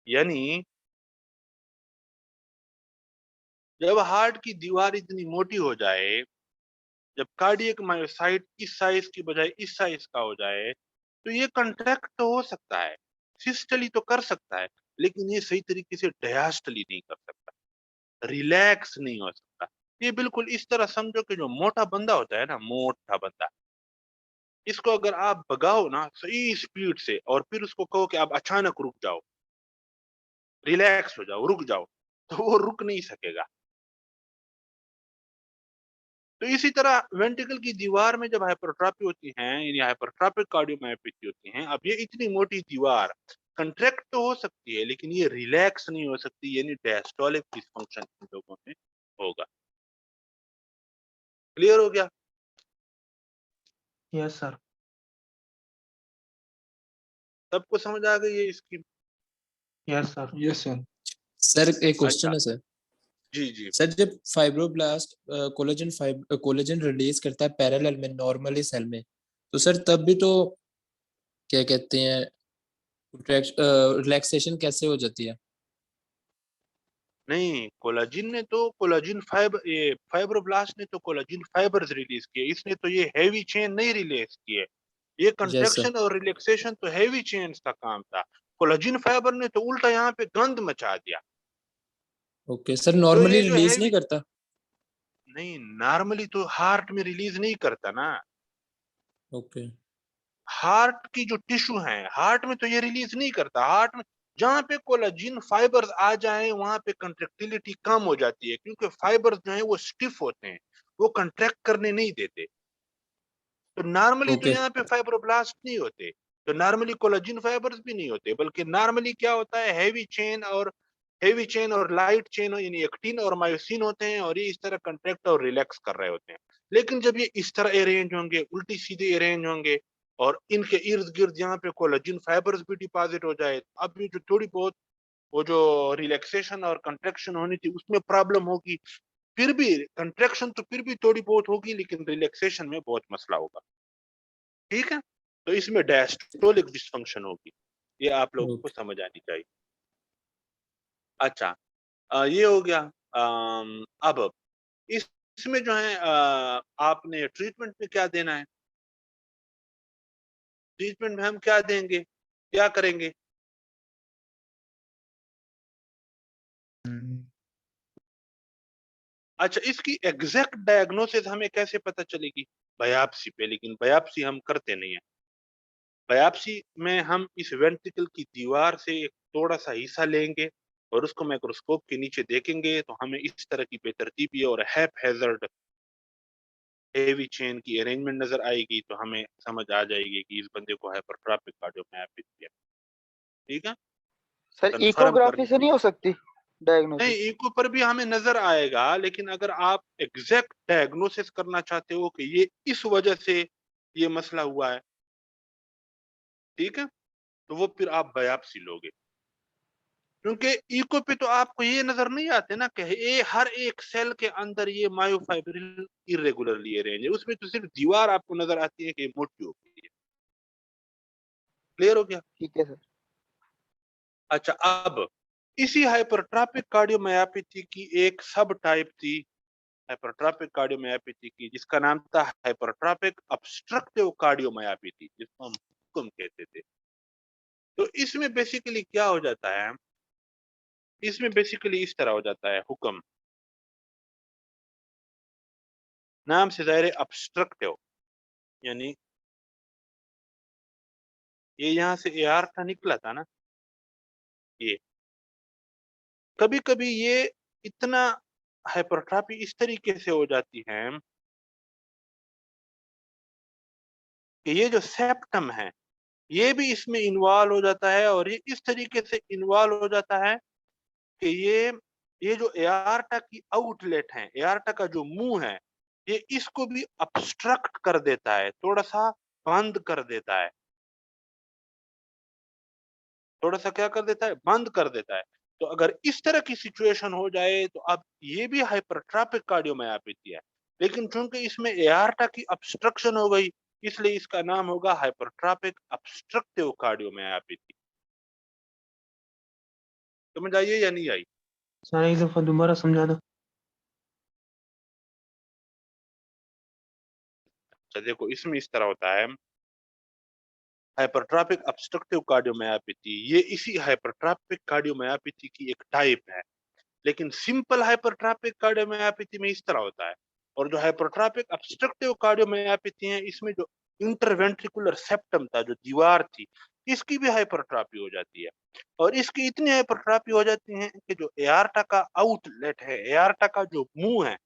यानी जब हार्ट की दीवार इतनी मोटी हो जाए, जब कार्डियक मायोसाइट इस साइज की बजाय इस साइज का हो जाए, तो ये कंट्रैक्ट तो हो सकता है, सिस्टली तो कर सकता है, लेकिन ये सही तरीके से डायस्टली नहीं कर सकता, रिलैक्स नहीं हो सकता। ये बिल्कुल इस तरह समझो कि जो मोटा बंदा होता है ना, मोटा बंदा, इसको अगर आप भगाओ ना सही स्पीड से और फिर उसको कहो कि आप अचानक रुक जाओ, रिलैक्स हो जाओ, रुक जाओ, तो वो रुक नहीं सकेगा। तो इसी तरह वेंट्रिकल की दीवार में जब हाइपरट्रॉफी होती है, यानी हाइपरट्रॉफिक कार्डियोमायोपैथी होती है, अब ये इतनी मोटी दीवार कंट्रैक्ट तो हो सकती है, लेकिन ये रिलैक्स नहीं हो सकती, यानी डायस्टोलिक डिस्फंक्शन इन लोगों में होगा। क्लियर हो गया? Yes sir. सबको समझ आ गई है इसकी? Yes sir. Yes sir. Sir एक अच्छा, क्वेश्चन है सर। जी जी। सर जब फाइब्रोब्लास्ट कोलेजन रिलीज करता है पैरेलल में नॉर्मली सेल में, तो सर तब भी तो क्या कहते हैं रिलैक्सेशन कैसे हो जाती है? नहीं, कोलाजिन ने तो कोलाजिन फाइबर, ये फाइब्रोब्लास्ट ने तो कोलाजिन फाइबर्स रिलीज किए, इसने तो ये हैवी चेन नहीं रिलीज किए। ये यस सर। कंट्रैक्शन और रिलैक्सेशन तो हैवी चेन्स का काम था। कोलाजिन फाइबर ने तो उल्टा यहाँ पे गंद मचा दिया। ओके सर, तो नॉर्मली ये जो रिलीज हैवी, नहीं करता? नहीं नॉर्मली तो हार्ट में रिलीज नहीं करता ना। ओके। हार्ट की जो टिश्यू है, हार्ट में तो ये रिलीज नहीं करता। हार्ट में जहां पे कोलाजिन फाइबर्स आ जाए वहां पे कंट्रेक्टिलिटी कम हो जाती है, क्योंकि फाइबर्स जो है वो स्टिफ होते हैं, वो कंट्रैक्ट करने नहीं देते। तो नॉर्मली तो ओके। यहाँ पे फाइब्रोब्लास्ट नहीं होते, तो नॉर्मली कोलाजिन फाइबर्स भी नहीं होते, बल्कि नॉर्मली क्या होता है, हैवी चेन और लाइट चेन, यानी एक्टिन और मायोसिन होते हैं, और ये इस तरह कंट्रैक्ट और रिलैक्स कर रहे होते हैं। लेकिन जब ये इस तरह अरेंज होंगे, उल्टी सीधे अरेंज होंगे, और इनके इर्द गिर्द यहाँ पे कोलाजिन फाइबर्स भी डिपॉजिट हो जाए, अब ये जो थोड़ी बहुत वो जो रिलैक्सेशन और कंट्रैक्शन होनी थी उसमें प्रॉब्लम होगी। फिर भी कंट्रैक्शन तो फिर भी थोड़ी बहुत होगी, लेकिन रिलैक्सेशन में बहुत मसला होगा। ठीक है? तो इसमें डायस्टोलिक डिस्फंक्शन होगी, ये आप लोगों को ओके। समझ आनी चाहिए। अच्छा, ये हो गया। अब इसमें जो है आपने ट्रीटमेंट में क्या देना है? ट्रीटमेंट में हम क्या देंगे, क्या करेंगे? अच्छा, इसकी एग्जैक्ट डायग्नोसिस हमें कैसे पता चलेगी? बायोप्सी पे, लेकिन बायोप्सी हम करते नहीं है। बायोप्सी में हम इस वेंट्रिकल की दीवार से एक थोड़ा सा हिस्सा लेंगे और उसको माइक्रोस्कोप के नीचे देखेंगे, तो हमें इस तरह की बेतरतीबी और हैphazard हेवी चेन की अरेंजमेंट नजर आएगी, तो हमें समझ आ जाएगी कि इस बंदे को हाइपरट्रॉफिक कार्डियोमायोपैथी है। ठीक है? सर कंफर्म इकोग्राफी करने से नहीं हो सकती नहीं, डायग्नोसिस? इको पर भी हमें नजर आएगा, लेकिन अगर आप एग्जैक्ट डायग्नोसिस करना चाहते हो कि ये इस वजह से ये मसला हुआ है, ठीक है, तो वो फिर आप बायोप्सी लोगे। क्योंकि इको पे तो आपको ये नजर नहीं आते ना कि ये हर एक सेल के अंदर ये मायोफाइब्रिल इरेगुलरली अरेंज है, उसमें तो सिर्फ दीवार आपको नजर आती है कि मोटी हो गई है। क्लियर हो गया? ठीक है सर। अच्छा, अब इसी हाइपरट्रॉफिक कार्डियोमायोपैथी की एक सब टाइप थी, हाइपरट्रॉफिक कार्डियोमायोपैथी की, जिसका नाम था हाइपरट्रॉफिक ऑब्स्ट्रक्टिव कार्डियोमायोपैथी, जिसको हम हुक्म कहते थे। तो इसमें बेसिकली क्या हो जाता है, इसमें बेसिकली इस तरह हो जाता है हुक्म, नाम से जाहिर है ऑब्स्ट्रक्टिव, यानी ये यहाँ से AR था निकला था ना, ये कभी कभी ये इतना हाइपरट्रॉफी इस तरीके से हो जाती है कि ये जो सेप्टम है ये भी इसमें इन्वॉल्व हो जाता है, और ये इस तरीके से इन्वॉल्व हो जाता है कि ये ये जो एआर्टा की आउटलेट है, एआर्टा का जो मुंह है, ये इसको भी ऑब्स्ट्रक्ट कर देता है, थोड़ा सा बंद कर देता है, थोड़ा सा क्या कर देता है, बंद कर देता है। तो अगर इस तरह की सिचुएशन हो जाए तो अब ये भी हाइपरट्रॉपिक कार्डियोमायोपैथी है, लेकिन चूंकि इसमें एआर्टा की ऑब्स्ट्रक्शन हो गई, इसलिए इसका नाम होगा हाइपरट्रॉपिक ऑब्स्ट्रक्टिव कार्डियोमायोपैथी। समझ आई या नहीं आई? सर एक दफा दोबारा समझा दो। अच्छा देखो, इसमें इस तरह होता है, हाइपरट्रॉपिक ऑब्स्ट्रक्टिव कार्डियोमायोपैथी ये इसी हाइपरट्रॉपिक कार्डियोमायोपैथी की एक टाइप है, लेकिन सिंपल हाइपरट्रॉपिक कार्डियोमायोपैथी में इस तरह होता है। और जो हाइपरट्रॉपिक ऑब्स्ट्रक्टिव कार्डियोमायोपैथी है, इसमें जो इंटरवेंट्रिकुलर सेप्टम था, जो दीवार थी, इसकी भी हाइपरट्रॉपी हो जाती है। और इसकी इतनी हाइपरट्रॉपी हो जाती है कि जो एआर्टा का आउटलेट है, एआर्टा का जो मुंह है,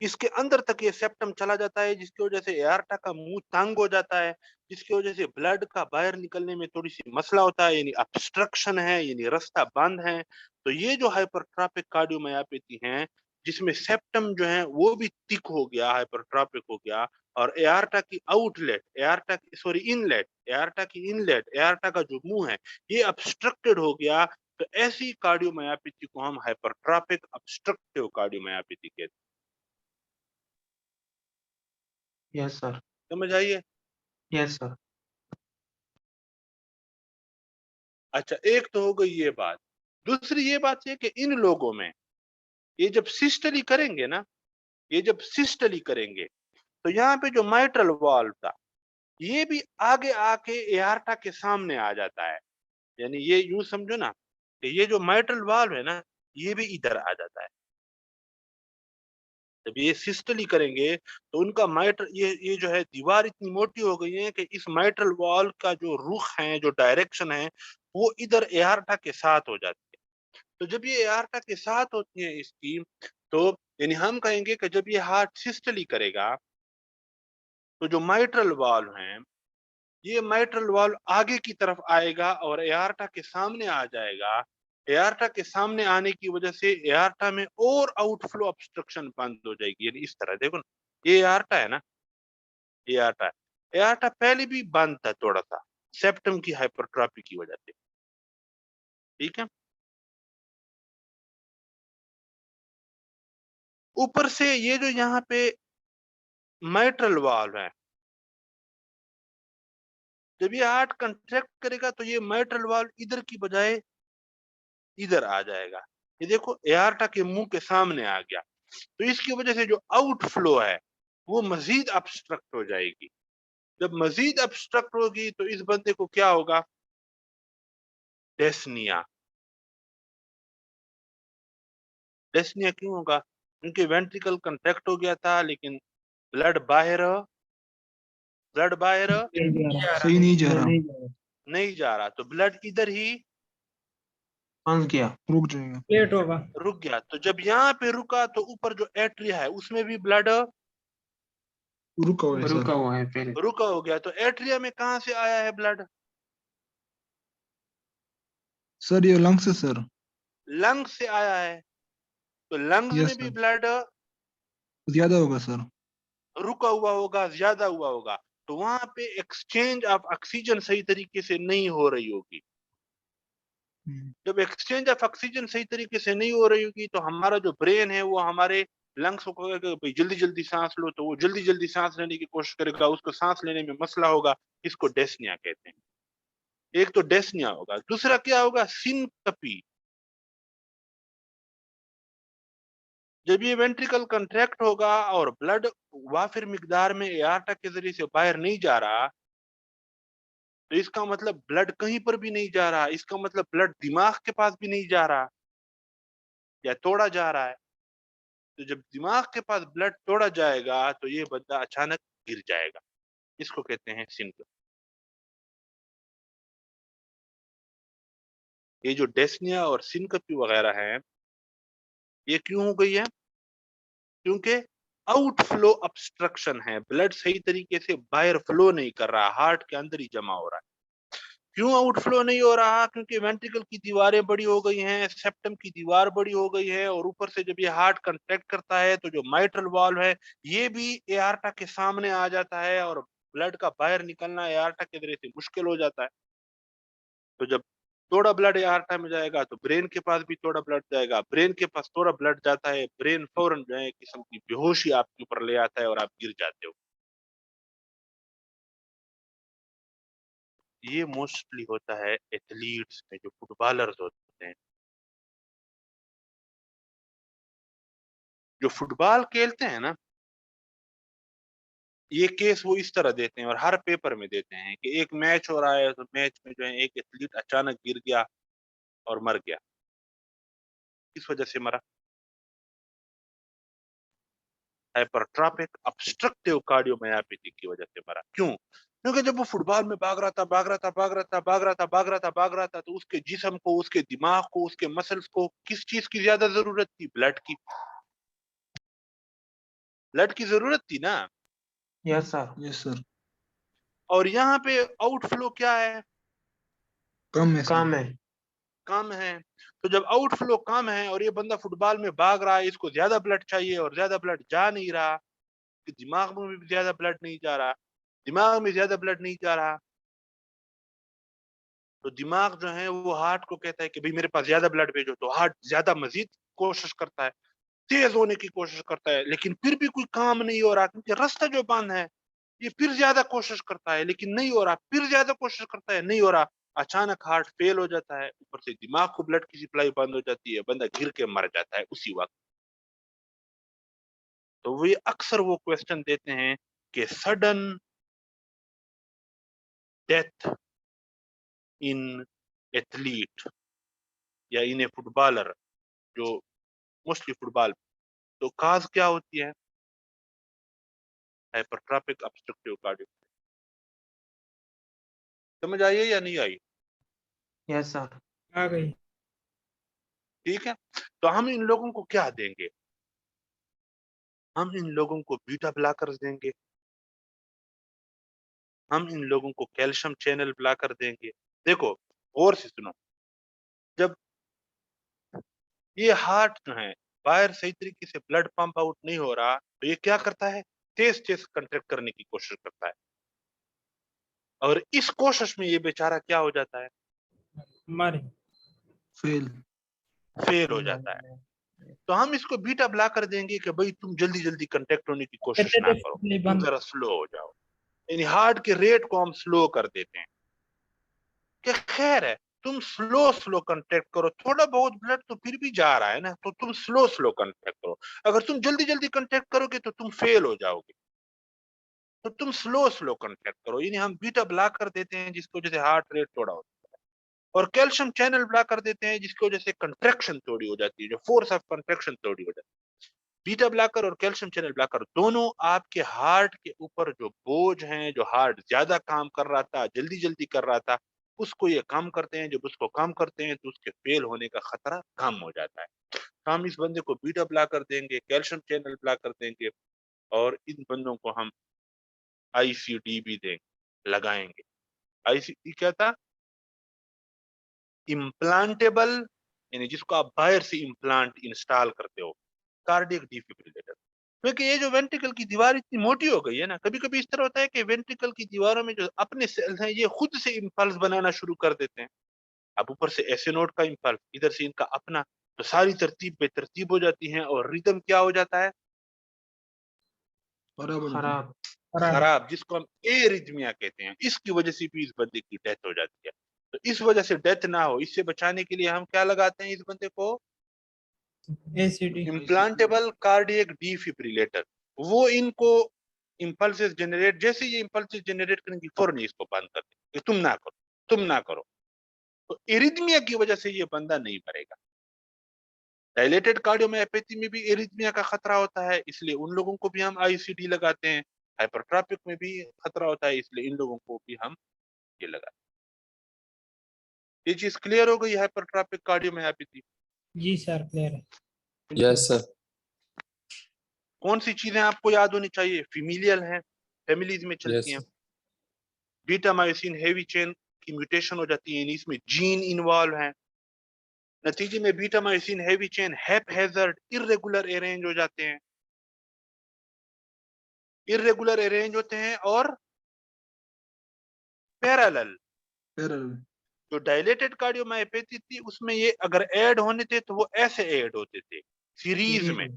इसके अंदर तक ये सेप्टम चला जाता है, जिसकी वजह से एआर्टा का मुंह तंग हो जाता है, जिसकी वजह से ब्लड का बाहर निकलने में थोड़ी सी मसला होता है, यानी ऑब्स्ट्रक्शन है, यानी रास्ता बंद है। तो ये जो हाइपरट्रॉपिक कार्डियोमायोपैथी है, जिसमें सेप्टम जो है वो भी थिक हो गया, हाइपरट्रॉपिक हो गया, और एआर्टा की आउटलेट, एआर्टा की सॉरी इनलेट, एआर्टा की इनलेट, एआर्टा का जो मुंह है, ये ऑब्स्ट्रक्टेड हो गया, तो ऐसी कार्डियोमायोपैथी को हम हाइपरट्रॉपिक ऑब्स्ट्रक्टिव कार्डियोमायोपैथी कहते हैं। Yes sir. समझ आइए? Yes sir. अच्छा, एक तो हो गई ये बात। दूसरी ये बात है कि इन लोगों में ये जब सिस्टली करेंगे ना, ये जब सिस्टली करेंगे, तो यहाँ पे जो माइट्रल वाल्व था, ये भी आगे आके एआर्टा के सामने आ जाता है। यानी ये यूं समझो ना कि ये जो माइट्रल वाल्व है ना, ये भी इधर आ जाता है। जब ये सिस्टली करेंगे तो उनका माइट्रल, ये जो है दीवार इतनी मोटी हो गई है कि इस माइट्रल वाल्व का जो रुख है, जो डायरेक्शन है, वो इधर एआर्टा के साथ हो जाती है। तो जब ये एआर्टा के साथ होती है इसकी, तो यानी हम कहेंगे कि जब ये हार्ट सिस्टली करेगा, तो जो माइट्रल वाल्व है, ये माइट्रल वाल्व आगे की तरफ आएगा और एआर्टा के सामने आ जाएगा। एआर्टा के सामने आने की वजह से एआर्टा में और आउटफ्लो ऑब्स्ट्रक्शन बंद हो जाएगी। यानी इस तरह देखो ना, ये एआर्टा है ना, ये एआर्टा है। एआर्टा पहले भी बंद था थोड़ा सा, सेप्टम की हाइपरट्रॉपी की वजह से। ठीक है, ऊपर से ये जो यहाँ पे माइट्रल वाल्व है, जब ये हार्ट कंट्रैक्ट करेगा तो ये माइट्रल वाल्व इधर की बजाय इधर आ जाएगा। ये देखो, एआर्टा के मुंह के सामने आ गया, तो इसकी वजह से जो आउटफ्लो है वो मजीद ऑब्स्ट्रक्ट हो जाएगी। जब मजीद ऑब्स्ट्रक्ट होगी तो इस बंदे को क्या होगा? डेस्निया। डेस्निया क्यों होगा? क्योंकि वेंट्रिकल कंट्रैक्ट हो गया था, लेकिन ब्लड बाहर सही नहीं जा रहा, नहीं जा रहा, तो ब्लड इधर ही फंस गया। रुक जाएगा। लेट होगा। रुक गया। तो जब यहाँ पे रुका तो ऊपर जो एट्रिया है उसमें भी ब्लड रुका हुआ है रुका सर। हुआ है पहले। रुका हो गया। तो एट्रिया में कहाँ से आया है ब्लड? सर ये लंग से सर। लंग से आया है, तो लंग्स यस में भी सर, ब्लड ज्यादा होगा सर। रुका हुआ होगा, ज्यादा हुआ होगा, तो वहां पे एक्सचेंज ऑफ ऑक्सीजन सही तरीके से नहीं हो रही होगी। जब एक्सचेंज ऑफ ऑक्सीजन सही तरीके से नहीं हो रही होगी, तो हमारा जो ब्रेन है वो हमारे लंग्स को कहेगा भाई जल्दी जल्दी सांस लो, तो वो जल्दी जल्दी सांस लेने की कोशिश करेगा, उसको सांस लेने में मसला होगा। इसको डेस्निया कहते हैं। एक तो डेस्निया होगा, दूसरा क्या होगा? सिनकपी। जब ये वेंट्रिकल कंट्रैक्ट होगा और ब्लड वाफिर मिकदार में एआर्टा के जरिए से बाहर नहीं जा रहा, तो इसका मतलब ब्लड कहीं पर भी नहीं जा रहा, इसका मतलब ब्लड दिमाग के पास भी नहीं जा रहा या तोड़ा जा रहा है। तो जब दिमाग के पास ब्लड तोड़ा जाएगा तो ये बंदा अचानक गिर जाएगा, इसको कहते हैं सिनकोप। ये जो डेस्निया और सिनकोपी वगैरह है, ये क्यों हो गई है? क्योंकि आउटफ्लो ऑब्स्ट्रक्शन है, ब्लड सही तरीके से बाहर फ्लो नहीं कर रहा, हार्ट के अंदर ही जमा हो रहा है। क्यों आउटफ्लो नहीं हो रहा? क्योंकि वेंट्रिकल की दीवारें बड़ी हो गई हैं, सेप्टम की दीवार बड़ी हो गई है, और ऊपर से जब ये हार्ट कंट्रैक्ट करता है तो जो माइट्रल वाल्व है ये भी एआर्टा के सामने आ जाता है, और ब्लड का बाहर निकलना एआर्टा के जरिए से मुश्किल हो जाता है। तो जब थोड़ा ब्लड एआर्टा में जाएगा तो ब्रेन के पास भी थोड़ा ब्लड जाएगा, ब्रेन के पास थोड़ा ब्लड जाता है, ब्रेन फौरन जो है किस्म की बेहोशी आपके ऊपर ले आता है और आप गिर जाते हो। ये मोस्टली होता है एथलीट्स में, जो फुटबॉलर्स होते हैं, जो फुटबॉल खेलते हैं ना, ये केस वो इस तरह देते हैं और हर पेपर में देते हैं कि एक मैच हो रहा है तो मैच में जो है एक एथलीट अचानक गिर गया और मर गया। किस वजह से मरा? हाइपरट्रॉपिक ऑब्स्ट्रक्टिव कार्डियोमायोपैथी की वजह से मरा। क्यों? क्योंकि जब वो फुटबॉल में भाग रहा था तो उसके जिस्म को, उसके दिमाग को, उसके मसल्स को किस चीज की ज्यादा जरूरत थी? ब्लड की। ब्लड की जरूरत थी ना। Yes sir. Yes sir. और यहाँ पे आउटफ्लो क्या है? कम है सर। काम है। कम है। तो जब आउटफ्लो कम है और ये बंदा फुटबॉल में भाग रहा है, इसको ज्यादा ब्लड चाहिए और ज्यादा ब्लड जा नहीं रहा, दिमाग में भी ज्यादा ब्लड नहीं जा रहा, दिमाग में ज्यादा ब्लड नहीं जा रहा, तो दिमाग जो है वो हार्ट को कहता है कि भाई मेरे पास ज्यादा ब्लड भेजो। तो हार्ट ज्यादा मजीद कोशिश करता है, तेज होने की कोशिश करता है, लेकिन फिर भी कोई काम नहीं हो रहा क्योंकि रास्ता जो बंद है। ये फिर ज्यादा कोशिश करता है लेकिन नहीं हो रहा, फिर ज्यादा कोशिश करता है, नहीं हो रहा। अचानक हार्ट फेल हो जाता है, ऊपर से दिमाग को ब्लड की सप्लाई बंद हो जाती है, बंदा गिर के मर जाता है उसी वक्त। तो वो अक्सर वो क्वेश्चन देते हैं कि सडन डेथ इन एथलीट या इन ए फुटबॉलर, जो मोस्टली फुटबॉल, तो काज क्या होती है? हाइपरट्रॉपिक ऑब्स्ट्रक्टिव कार्डियो। समझ आई है या नहीं आई? Yes sir. आ गई। ठीक है। तो हम इन लोगों को क्या देंगे? हम इन लोगों को बीटा ब्लॉकर्स देंगे, हम इन लोगों को कैल्शियम चैनल ब्लॉकर देंगे। देखो गौर से सुनो, जब ये हार्ट जो है बाहर सही तरीके से ब्लड पंप आउट नहीं हो रहा तो ये क्या करता है? तेज तेज कंट्रैक्ट करने की कोशिश करता है, और इस कोशिश में ये बेचारा क्या हो जाता है? मारे। फेल। फेल हो जाता है। तो हम इसको बीटा ब्लॉकर देंगे कि भाई तुम जल्दी जल्दी कंटेक्ट होने की कोशिश ना करो, तुम बंद। जरा स्लो हो जाओ। यानी हार्ट के रेट को हम स्लो कर देते हैं कि खैर है, तुम स्लो स्लो कंटेक्ट करो, थोड़ा बहुत ब्लड तो फिर भी जा रहा है ना, तो तुम स्लो स्लो कंटेक्ट करो। अगर तुम जल्दी जल्दी कंटेक्ट करोगे तो तुम फेल हो जाओगे, तो तुम स्लो स्लो कंटेक्ट करो। यानी हम बीटा ब्लॉकर देते हैं जिसकी वजह से हार्ट रेट थोड़ा होता है, और कैल्शियम चैनल ब्लॉकर देते हैं जिसकी वजह से कंट्रैक्शन थोड़ी हो जाती है, जो फोर्स ऑफ कंट्रैक्शन थोड़ी हो जाती है। बीटा ब्लॉकर और कैल्शियम चैनल ब्लॉकर दोनों आपके हार्ट के ऊपर जो बोझ हैं, जो हार्ट ज्यादा काम कर रहा था, जल्दी जल्दी कर रहा था, उसको ये कम करते हैं। जब उसको कम करते हैं तो उसके फेल होने का खतरा कम हो जाता है। तो हम इस बंदे को बीटा ब्लॉकर देंगे, कैल्शियम चैनल ब्लॉकर देंगे, और इन बंदों को हम आईसीडी भी देंगे, लगाएंगे। आईसीडी क्या था? इम्प्लांटेबल, यानी जिसको आप बाहर से इम्प्लांट इंस्टॉल करते हो, कार्डियक डिफिब्रिलेटर। क्योंकि ये जो वेंट्रिकल की दीवार इतनी मोटी हो गई है ना, कभी कभी इस तरह होता है कि वेंट्रिकल की दीवारों में जो अपने सेल्स हैं ये खुद से इंपल्स बनाना शुरू कर देते हैं। अब ऊपर से ऐसे नोड का इंपल्स, इधर से इनका अपना, तो सारी तरतीब बेतरतीब हो जाती है और रिदम क्या हो जाता है? खराब। खराब, जिसको हम एरिथमिया कहते हैं। इसकी वजह से भी इस बंदे की डेथ हो जाती है। तो इस वजह से डेथ ना हो, इससे बचाने के लिए हम क्या लगाते हैं इस बंदे को? एसीडी। Implantable cardiac defibrillator. वो इनको इंपल्सेस जनरेट, जैसे ये इंपल्सेस जनरेट करेंगे फौरन इसको बंद कर देंगे, तुम ना करो, तुम ना करो। तो एरिथमिया की वजह से ये बंदा नहीं मरेगा। डायलेटेड कार्डियोमायोपैथी में भी एरिथमिया का खतरा होता है, इसलिए उन लोगों को भी हम आईसीडी लगाते हैं। हाइपरट्रॉपिक में भी खतरा होता है, इसलिए इन लोगों को भी हम ये लगाते हैं। ये चीज क्लियर हो गई? Hypertrophic cardiomyopathy. जी सर क्लियर है। Yes sir. कौन सी चीजें आपको याद होनी चाहिए? फिमिलियल है, फैमिलीज में चलती हैं। Yes beta myosin heavy chain की म्यूटेशन हो जाती है, यानी इसमें जीन इन्वॉल्व है। नतीजे में beta myosin heavy chain haphazard irregular arrange हो जाते हैं, इर्रेगुलर अरेंज होते हैं और पैरेलल। पैरेलल। जो डायलेटेड कार्डियोमायोपैथी थी उसमें ये अगर ऐड होने थे तो वो ऐसे ऐड होते थे सीरीज में,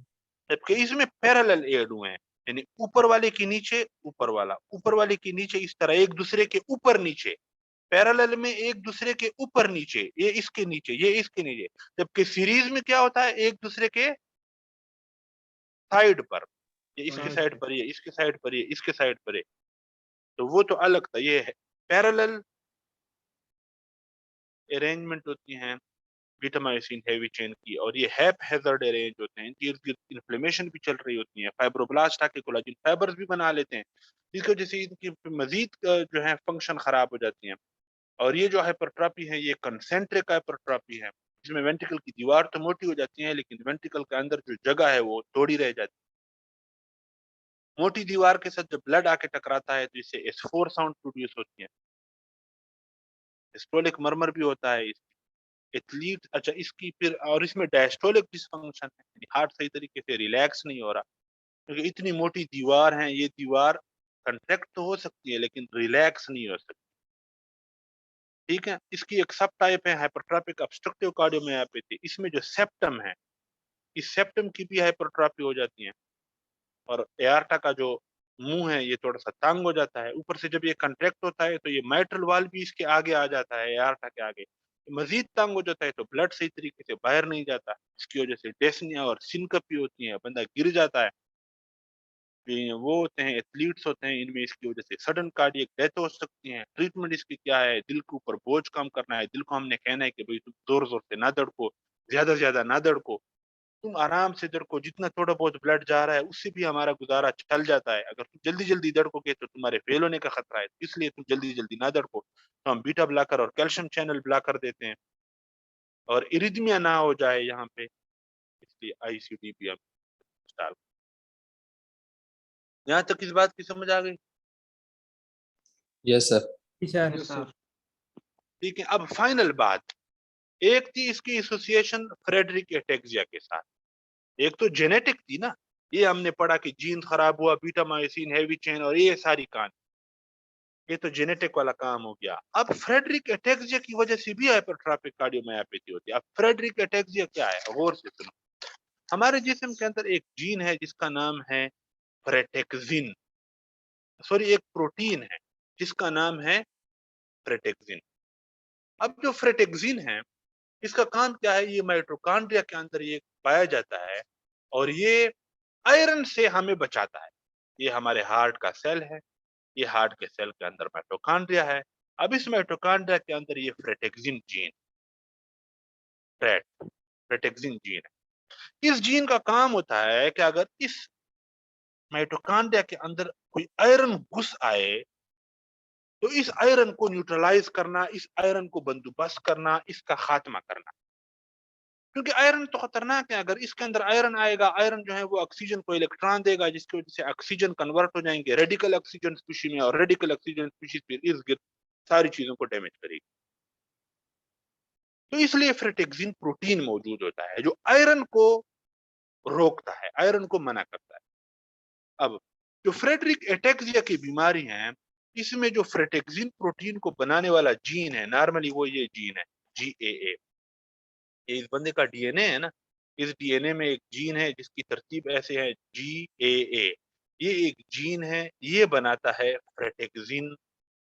जबकि इसमें पैरेलल ऐड हुए हैं, यानी ऊपर वाले के नीचे ऊपर वाला, ऊपर वाले के नीचे, इस तरह एक दूसरे के ऊपर नीचे, पैरेलल में एक दूसरे के ऊपर नीचे, ये इसके नीचे, ये इसके नीचे, जबकि सीरीज में क्या होता है, एक दूसरे के साइड पर, ये इसके साइड पर, ये इसके साइड पर, ये इसके साइड पर है। तो वो तो अलग था, ये है पैरेलल अरेंजमेंट होती हैं बीटा मायोसिन हैवी चेन की, और ये हैपहैज़र्ड अरेंज होते हैं, इनकी इर्द-गिर्द इन्फ्लेमेशन भी चल रही होती है, फाइब्रोब्लास्ट आके कोलेजन फाइबर्स भी बना लेते हैं, जिसकी वजह से इनकी मजीद जो है फंक्शन खराब हो जाती है। और ये जो हाइपरट्रॉफी है ये कंसेंट्रिक हाइपरट्रॉफी है, इसमें वेंट्रिकल की दीवार तो मोटी हो जाती है लेकिन वेंट्रिकल के अंदर जो जगह है वो थोड़ी रह जाती है। मोटी दीवार के साथ जब ब्लड आके टकराता है तो इससे S4 साउंड प्रोड्यूस होती है, सिस्टोलिक मर्मर भी होता है, एथलीट, अच्छा इसकी फिर, और इसमें डायस्टोलिक डिसफंक्शन है, यानी हार्ट सही तरीके से रिलैक्स नहीं हो रहा, क्योंकि इतनी मोटी दीवार है, ये दीवार कंट्रैक्ट तो हो सकती है लेकिन रिलैक्स नहीं हो सकती। ठीक है, इसकी एक सब टाइप है हाइपरट्रॉफिक ऑब्स्ट्रक्टिव कार्डियोमायोपैथी, इसमें जो सेप्टम है, इस सेप्टम की भी हाइपरट्रॉफी हो जाती है, और एआर्टा का जो मुंह है ये थोड़ा सा तंग हो जाता है, ऊपर से जब ये कंट्रैक्ट होता है तो ये माइट्रल वाल्व भी इसके आगे आ जाता है, एआर्टा के आगे मजीद तंग हो जाता है, तो ब्लड सही तरीके से बाहर नहीं जाता, इसकी वजह से डेस्निया और सिनकप भी होती है, बंदा गिर जाता है। ये वो होते हैं एथलीट्स होते हैं, इनमें इसकी वजह से सडन कार्डियक डेथ हो सकती है। ट्रीटमेंट इसकी क्या है, दिल के ऊपर बोझ कम करना है, दिल को हमने कहना है कि भाई तुम जोर जोर से ना धड़को, ज्यादा से ज्यादा ना धड़को, तुम आराम से धड़को, जितना थोड़ा बहुत ब्लड जा रहा है उससे भी हमारा गुजारा चल जाता है, अगर तुम जल्दी जल्दी धड़कोगे तो तुम्हारे फेल होने का खतरा है, इसलिए तुम जल्दी जल्दी ना धड़को। तो हम बीटा ब्लॉकर और कैल्शियम चैनल ब्लॉकर देते हैं, और इरिथमिया ना हो जाए यहाँ पे, इसलिए आईसीडी भी हम इंस्टॉल। यहाँ तक इस बात की समझ आ गई? Yes sir. सर ठीक है, अब फाइनल बात, एक थी इसकी एसोसिएशन फ्रेडरिक एटेक्सिया के साथ, एक तो जेनेटिक थी ना, ये हमने पढ़ा कि जीन खराब हुआ, बीटा मायोसिन हैवी चेन और ये सारी कहानी, ये तो जेनेटिक वाला काम हो गया। अब फ्रेडरिक एटेक्सिया की वजह से भी हाइपरट्रॉफिक कार्डियोमायोपैथी होती है। अब फ्रेडरिक एटेक्सिया क्या है, गौर से सुनो। हमारे जिस्म के अंदर एक जीन है जिसका नाम है फ्रेटेक्सिन, सॉरी एक प्रोटीन है जिसका नाम है फ्रेटेक्सिन। अब जो फ्रेटेक्सिन है इसका काम क्या है, ये माइटोकॉन्ड्रिया के अंदर ये पाया जाता है और ये आयरन से हमें बचाता है। ये हमारे हार्ट का सेल है, ये हार्ट के सेल के अंदर माइटोकॉन्ड्रिया है। अब इस माइटोकॉन्ड्रिया के अंदर ये फ्रेटेक्सिन जीन, फ्रेटेक्सिन जीन है। इस जीन का काम होता है कि अगर इस माइटोकॉन्ड्रिया के अंदर कोई आयरन घुस आए तो इस आयरन को न्यूट्रलाइज करना, इस आयरन को बंदोबस्त करना, इसका खात्मा करना। क्योंकि आयरन तो खतरनाक है, अगर इसके अंदर आयरन आएगा, आयरन जो है वो ऑक्सीजन को इलेक्ट्रॉन देगा जिसकी वजह से ऑक्सीजन कन्वर्ट हो जाएंगे रेडिकल ऑक्सीजन स्पीशीज में, और रेडिकल ऑक्सीजन स्पीशीज फिर इर्द गिर्द सारी चीजों को डैमेज करेगी। तो इसलिए फ्रेटेक्सिन प्रोटीन मौजूद होता है जो आयरन को रोकता है, आयरन को मना करता है। अब जो फ्रेडरिक एटेक्सिया की बीमारी है, इसमें जो फ्रेटेक्सिन प्रोटीन को बनाने वाला जीन है, नॉर्मली वो ये जीन है GAA, ये इस बंदे का डीएनए है ना, इस डीएनए में एक जीन है जिसकी तरतीब ऐसे है GAA, ये एक जीन है, ये बनाता है फ्रेटेक्सिन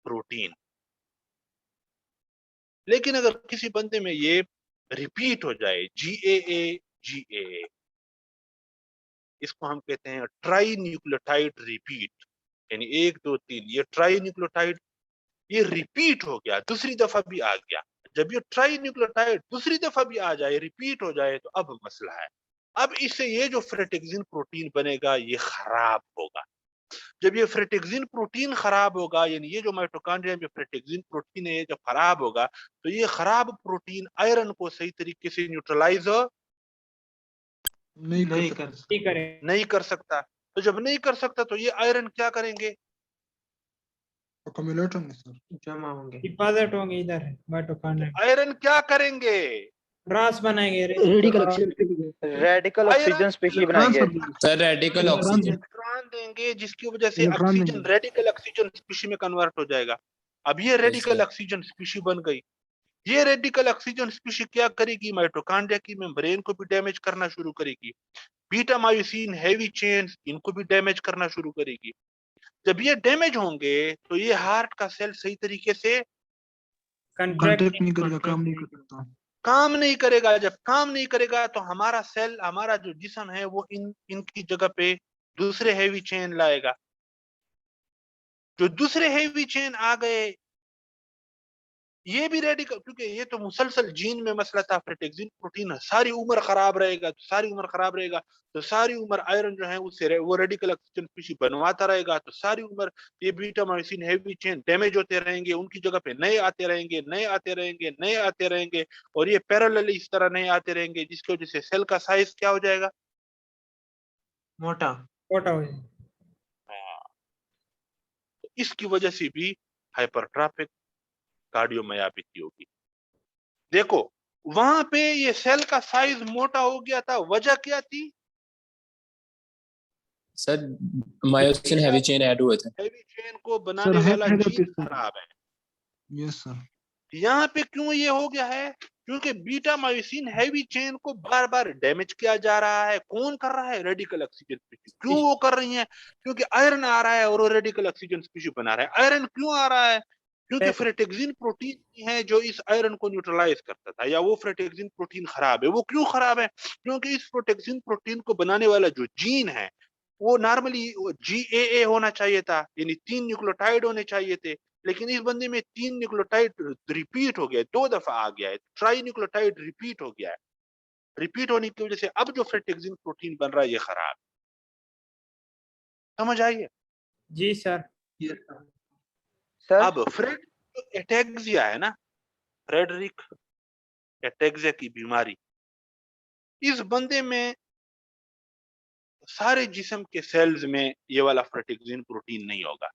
प्रोटीन। लेकिन अगर किसी बंदे में ये रिपीट हो जाए GAA, इसको हम कहते हैं ट्राई न्यूक्लियोटाइड रिपीट, यानी 1 2 3, ये ट्राई न्यूक्लियोटाइड ये रिपीट हो गया, दूसरी दफा भी आ गया। जब ये ट्राई न्यूक्लियोटाइड दूसरी दफा भी आ जाए, रिपीट हो जाए, तो अब मसला है। अब इससे ये जो फ्रेटेक्सिन प्रोटीन बनेगा ये खराब होगा। जब ये फ्रेटेक्सिन प्रोटीन खराब होगा, यानी ये जो माइटोकॉन्ड्रिया में फ्रेटेक्सिन प्रोटीन है, ये जब खराब होगा तो ये खराब प्रोटीन आयरन को सही तरीके से न्यूट्रलाइज नहीं कर सकता। तो जब नहीं कर सकता तो ये आयरन क्या करेंगे, accumulate होंगे सर। जमा होंगे। डिपॉजिट होंगे इधर माइटोकॉन्ड्रिया, आयरन क्या करेंगे? रास बनाएंगे, रेडिकल रेडिकल ऑक्सीजन स्पीशी बनाएंगे। Sir radical electron oxygen. Electron देंगे जिसकी वजह से इलेक्ट्रॉन ऑक्सीजन देंगे। रेडिकल ऑक्सीजन स्पीशी में कन्वर्ट हो जाएगा। अब ये रेडिकल sir. ऑक्सीजन स्पीशी बन गई। ये रेडिकल ऑक्सीजन स्पीशी क्या करेगी? माइटोकॉन्ड्रिया की मेम्ब्रेन को भी डैमेज करना शुरू करेगी। बीटा मायोसिन हैवी चेन्स इनको भी डैमेज करना शुरू करेगी। जब ये डैमेज होंगे तो ये हार्ट का सेल सही तरीके से कंट्रैक्ट कांटेक्ट नहीं करेगा, काम नहीं कर सकता। काम नहीं करेगा। जब काम नहीं करेगा तो हमारा सेल, हमारा जो जिस्म है वो इनकी जगह पे दूसरे हैवी चेन लाएगा। जो दूसरे हैवी चेन आ गए, ये भी रेडिकल, क्योंकि ये तो मुसलसल जीन में मसला था। फ्रेटेक्सिन प्रोटीन सारी उम्र खराब रहेगा, तो सारी उम्र खराब रहेगा तो सारी उम्र आयरन जो है उससे वो रेडिकल ऑक्सीजन स्पीशी बनवाता रहेगा, तो सारी उम्र ये beta myosin heavy chain damage होते रहेंगे, उनकी जगह पे नए आते रहेंगे, नए आते रहेंगे, नए आते रहेंगे, और ये पैरेलल इस तरह नए आते रहेंगे, जिसकी वजह से सेल का साइज क्या हो जाएगा? मोटा। छोटा हो जाए। तो इसकी वजह से भी हाइपरट्रॉफिक कार्डियोमायोपैथी होगी। देखो वहां पे ये सेल का साइज मोटा हो गया था, वजह क्या थी? Sir myosin heavy chain add हुए थे। हैवी चेन को बनाने सर, वाला हेड जीन सर। खराब है। Yes sir. यहाँ पे क्यों ये हो गया है? क्योंकि बीटा मायोसिन हैवी चेन को बार बार डैमेज किया जा रहा है। कौन कर रहा है? Radical oxygen species. क्यों वो कर रही है? क्योंकि आयरन आ रहा है और वो रेडिकल ऑक्सीजन स्पीशी बना रहा है। आयरन क्यों आ रहा है? क्योंकि फ्रेटेक्सिन प्रोटीन है जो इस आयरन को न्यूट्रलाइज करता था, या वो फ्रेटेक्सिन प्रोटीन खराब है। वो क्यों खराब है? क्योंकि इस फ्रेटेक्सिन प्रोटीन को बनाने वाला जो जीन है वो नॉर्मली GAA होना चाहिए था, यानी 3 न्यूक्लियोटाइड होने चाहिए थे, लेकिन इस बंदे में 3 न्यूक्लियोटाइड रिपीट हो गया, 2 दफा आ गया है, ट्राई न्यूक्लियोटाइड रिपीट हो गया है। रिपीट होने की वजह से अब जो फ्रेटेक्सिन प्रोटीन बन रहा है ये खराब। समझ आई है? जी सर। सर अब फ्रेड एटेक्सिया है ना, फ्रेडरिक एटेक्सिया की बीमारी, इस बंदे में सारे जिस्म के सेल्स में ये वाला फ्रेटेक्सिन प्रोटीन नहीं होगा।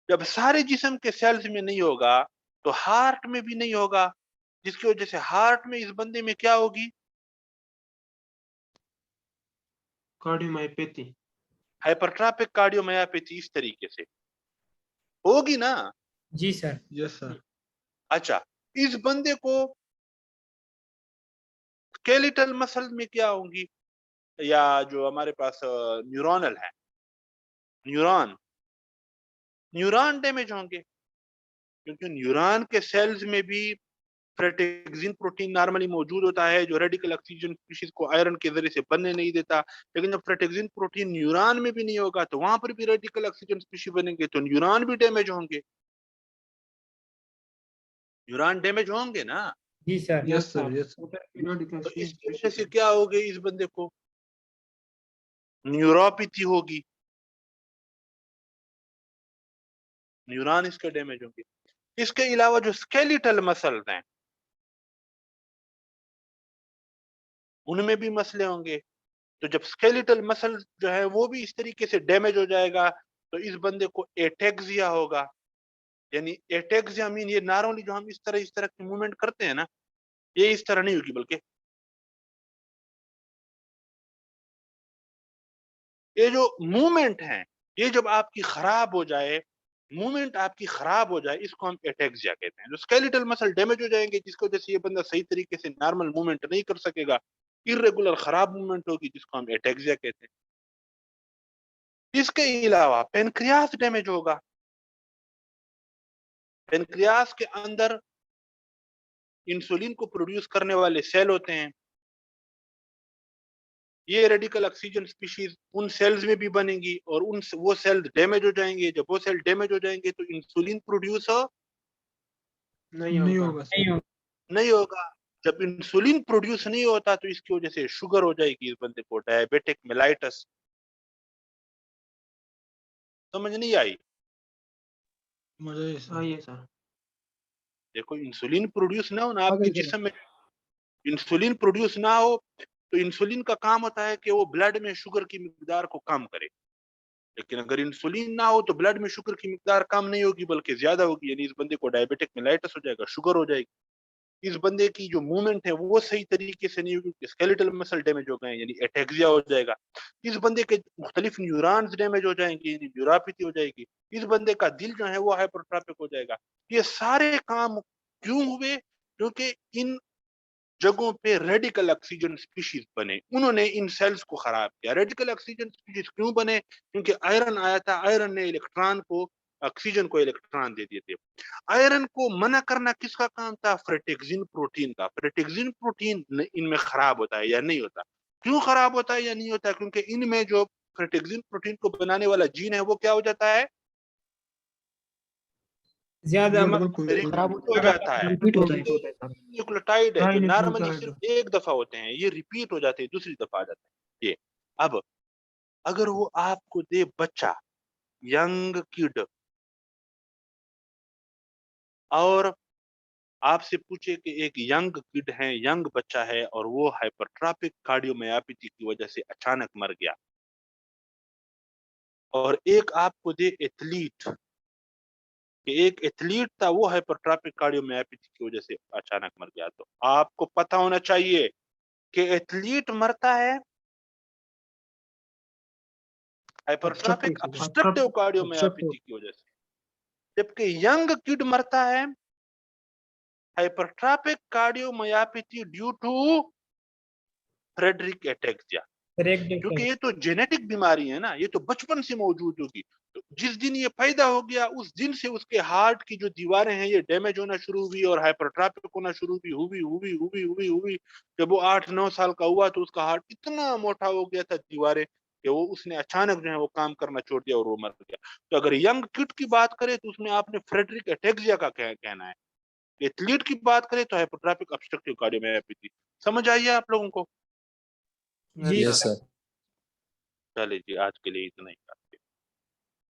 जब सारे जिस्म के सेल्स में नहीं होगा तो हार्ट में भी नहीं होगा, जिसकी वजह से हार्ट में इस बंदे में क्या होगी? कार्डियोमायोपैथी। हाइपरट्रॉफिक कार्डियोमायोपैथी इस तरीके से होगी ना। जी सर। Yes sir. अच्छा, इस बंदे को स्केलेटल मसल में क्या होंगी, या जो हमारे पास न्यूरोनल है, न्यूरॉन डैमेज होंगे, क्योंकि न्यूरॉन के सेल्स में भी फ्रेटेक्सिन प्रोटीन नॉर्मली मौजूद होता है जो रेडिकल ऑक्सीजन स्पीशीज को आयरन के जरिए से बनने नहीं देता। लेकिन जब फ्रेटेक्सिन प्रोटीन न्यूरॉन में भी नहीं होगा तो वहां पर भी रेडिकल ऑक्सीजन स्पीशी बनेंगे, तो न्यूरॉन भी डैमेज होंगे। न्यूरॉन डैमेज होंगे ना। जी sir. Yes sir. Yes sir. तो इसकी वजह से क्या हो गई? इस बंदे को न्यूरोपैथी होगी, न्यूरॉन इसके डैमेज होंगे। इसके अलावा जो स्केलेटल मसल्स हैं उनमें भी मसले होंगे। तो जब स्केलेटल मसल जो है वो भी इस तरीके से डैमेज हो जाएगा तो इस बंदे को एटेक्सिया होगा। यानी एटेक्सिया मीन ये नॉर्मली जो हम इस तरह की मूवमेंट करते हैं ना, ये इस तरह नहीं होगी, बल्कि ये जो मूवमेंट है ये जब आपकी खराब हो जाए, मूवमेंट आपकी खराब हो जाए, इसको हम एटेक्सिया कहते हैं। जो स्केलेटल मसल डैमेज हो जाएंगे जिसकी वजह से ये बंदा सही तरीके से नॉर्मल मूवमेंट नहीं कर सकेगा, इरेगुलर खराब मूवमेंट होगी, जिसको हम एटेक्सिया कहते हैं। इसके अलावा पेनक्रियास डैमेज होगा। पेनक्रियास के अंदर इंसुलिन को प्रोड्यूस करने वाले सेल होते हैं। ये रेडिकल ऑक्सीजन स्पीशीज उन सेल्स में भी बनेंगी और वो सेल डैमेज हो जाएंगे। जब वो सेल डैमेज हो जाएंगे तो इंसुलिन प्रोड्यूस नहीं नहीं होगा। होगा नहीं सर। हो। नहीं होगा। जब इंसुलिन प्रोड्यूस नहीं होता तो इसकी वजह से शुगर हो जाएगी, इस बंदे को डायबिटिक मेलाइटस। समझ नहीं आई? मजा है सर। ये सर। देखो इंसुलिन प्रोड्यूस ना हो ना आपके जिस्म में, इंसुलिन प्रोड्यूस ना हो तो इंसुलिन का काम होता है कि वो ब्लड में शुगर की मिकदार को कम करे। लेकिन अगर इंसुलिन ना हो तो ब्लड में शुगर की मिकदार कम नहीं होगी बल्कि ज्यादा होगी, यानी इस बंदे को डायबिटिक मेलाइटिस हो जाएगा, शुगर हो जाएगी। इस बंदे की जो मूवमेंट है वो सही तरीके से नहीं होगी, स्केलेटल मसल डैमेज हो गए यानी एटेक्सिया हो जाएगा। इस बंदे के मुख्तलिफ न्यूरॉन्स डैमेज हो जाएंगे यानी न्यूरोपैथी हो जाएगी। इस बंदे का दिल जो है वो हाइपरट्रॉफिक हो जाएगा। ये सारे काम क्यों हुए? क्योंकि इन जगहों पे रेडिकल ऑक्सीजन स्पीशीज बने, उन्होंने इन सेल्स को खराब किया। रेडिकल ऑक्सीजन स्पीशीज क्यों बने? क्योंकि आयरन आया था, आयरन ने इलेक्ट्रॉन को, ऑक्सीजन को इलेक्ट्रॉन दे दिए थे। आयरन को मना करना किसका काम था? फ्रेटेक्सिन प्रोटीन का। फ्रेटेक्सिन प्रोटीन इनमें खराब होता है या नहीं होता? क्यों खराब होता है या नहीं होता? क्योंकि इनमें जो फ्रेटेक्सिन प्रोटीन को बनाने वाला जीन है वो क्या हो जाता है? ज्यादा खराब हो जाता है। रिपीट होता है। न्यूक्लियोटाइड है जो नॉर्मली न्यूक्लियोटाइड। सिर्फ एक दफा होते हैं, ये रिपीट हो जाते हैं, दूसरी दफा आ जाते हैं ये। अब अगर वो आपको दे बच्चा, यंग किड, और आपसे पूछे कि एक यंग किड है, यंग बच्चा है और वो हाइपरट्रॉपिक कार्डियोमायोपैथी की वजह से अचानक मर गया, और एक आपको दे एथलीट कि एक एथलीट था वो हाइपरट्रॉपिक कार्डियोमायोपैथी की वजह से अचानक मर गया, तो आपको पता होना चाहिए कि एथलीट मरता है हाइपरट्रॉपिक ऑब्स्ट्रक्टिव कार्डियोमायोपैथी की वजह से, जबकि यंग किड मरता है hypertrophic cardiomyopathy due to Friedreich ataxia. क्योंकि ये तो जेनेटिक बीमारी है ना, ये तो बचपन से मौजूद होगी। तो जिस दिन ये पैदा हो गया उस दिन से उसके हार्ट की जो दीवारें हैं ये डैमेज होना शुरू हुई और हाइपरट्रॉपिक होना शुरू हुई। जब वो 8-9 साल का हुआ तो उसका हार्ट इतना मोटा हो गया था दीवारें कि वो उसने अचानक जो है वो काम करना छोड़ दिया और वो मर गया। तो अगर यंग किड की बात करें तो उसमें आपने फ्रेडरिक एटेक्सिया का कहना है। एथलीट की बात करें तो हाइपरट्रॉपिक ऑब्स्ट्रक्टिव कार्डियोमायोपैथी। समझ आई है आप लोगों को? जी यस सर। चलिए जी, आज के लिए इतना ही।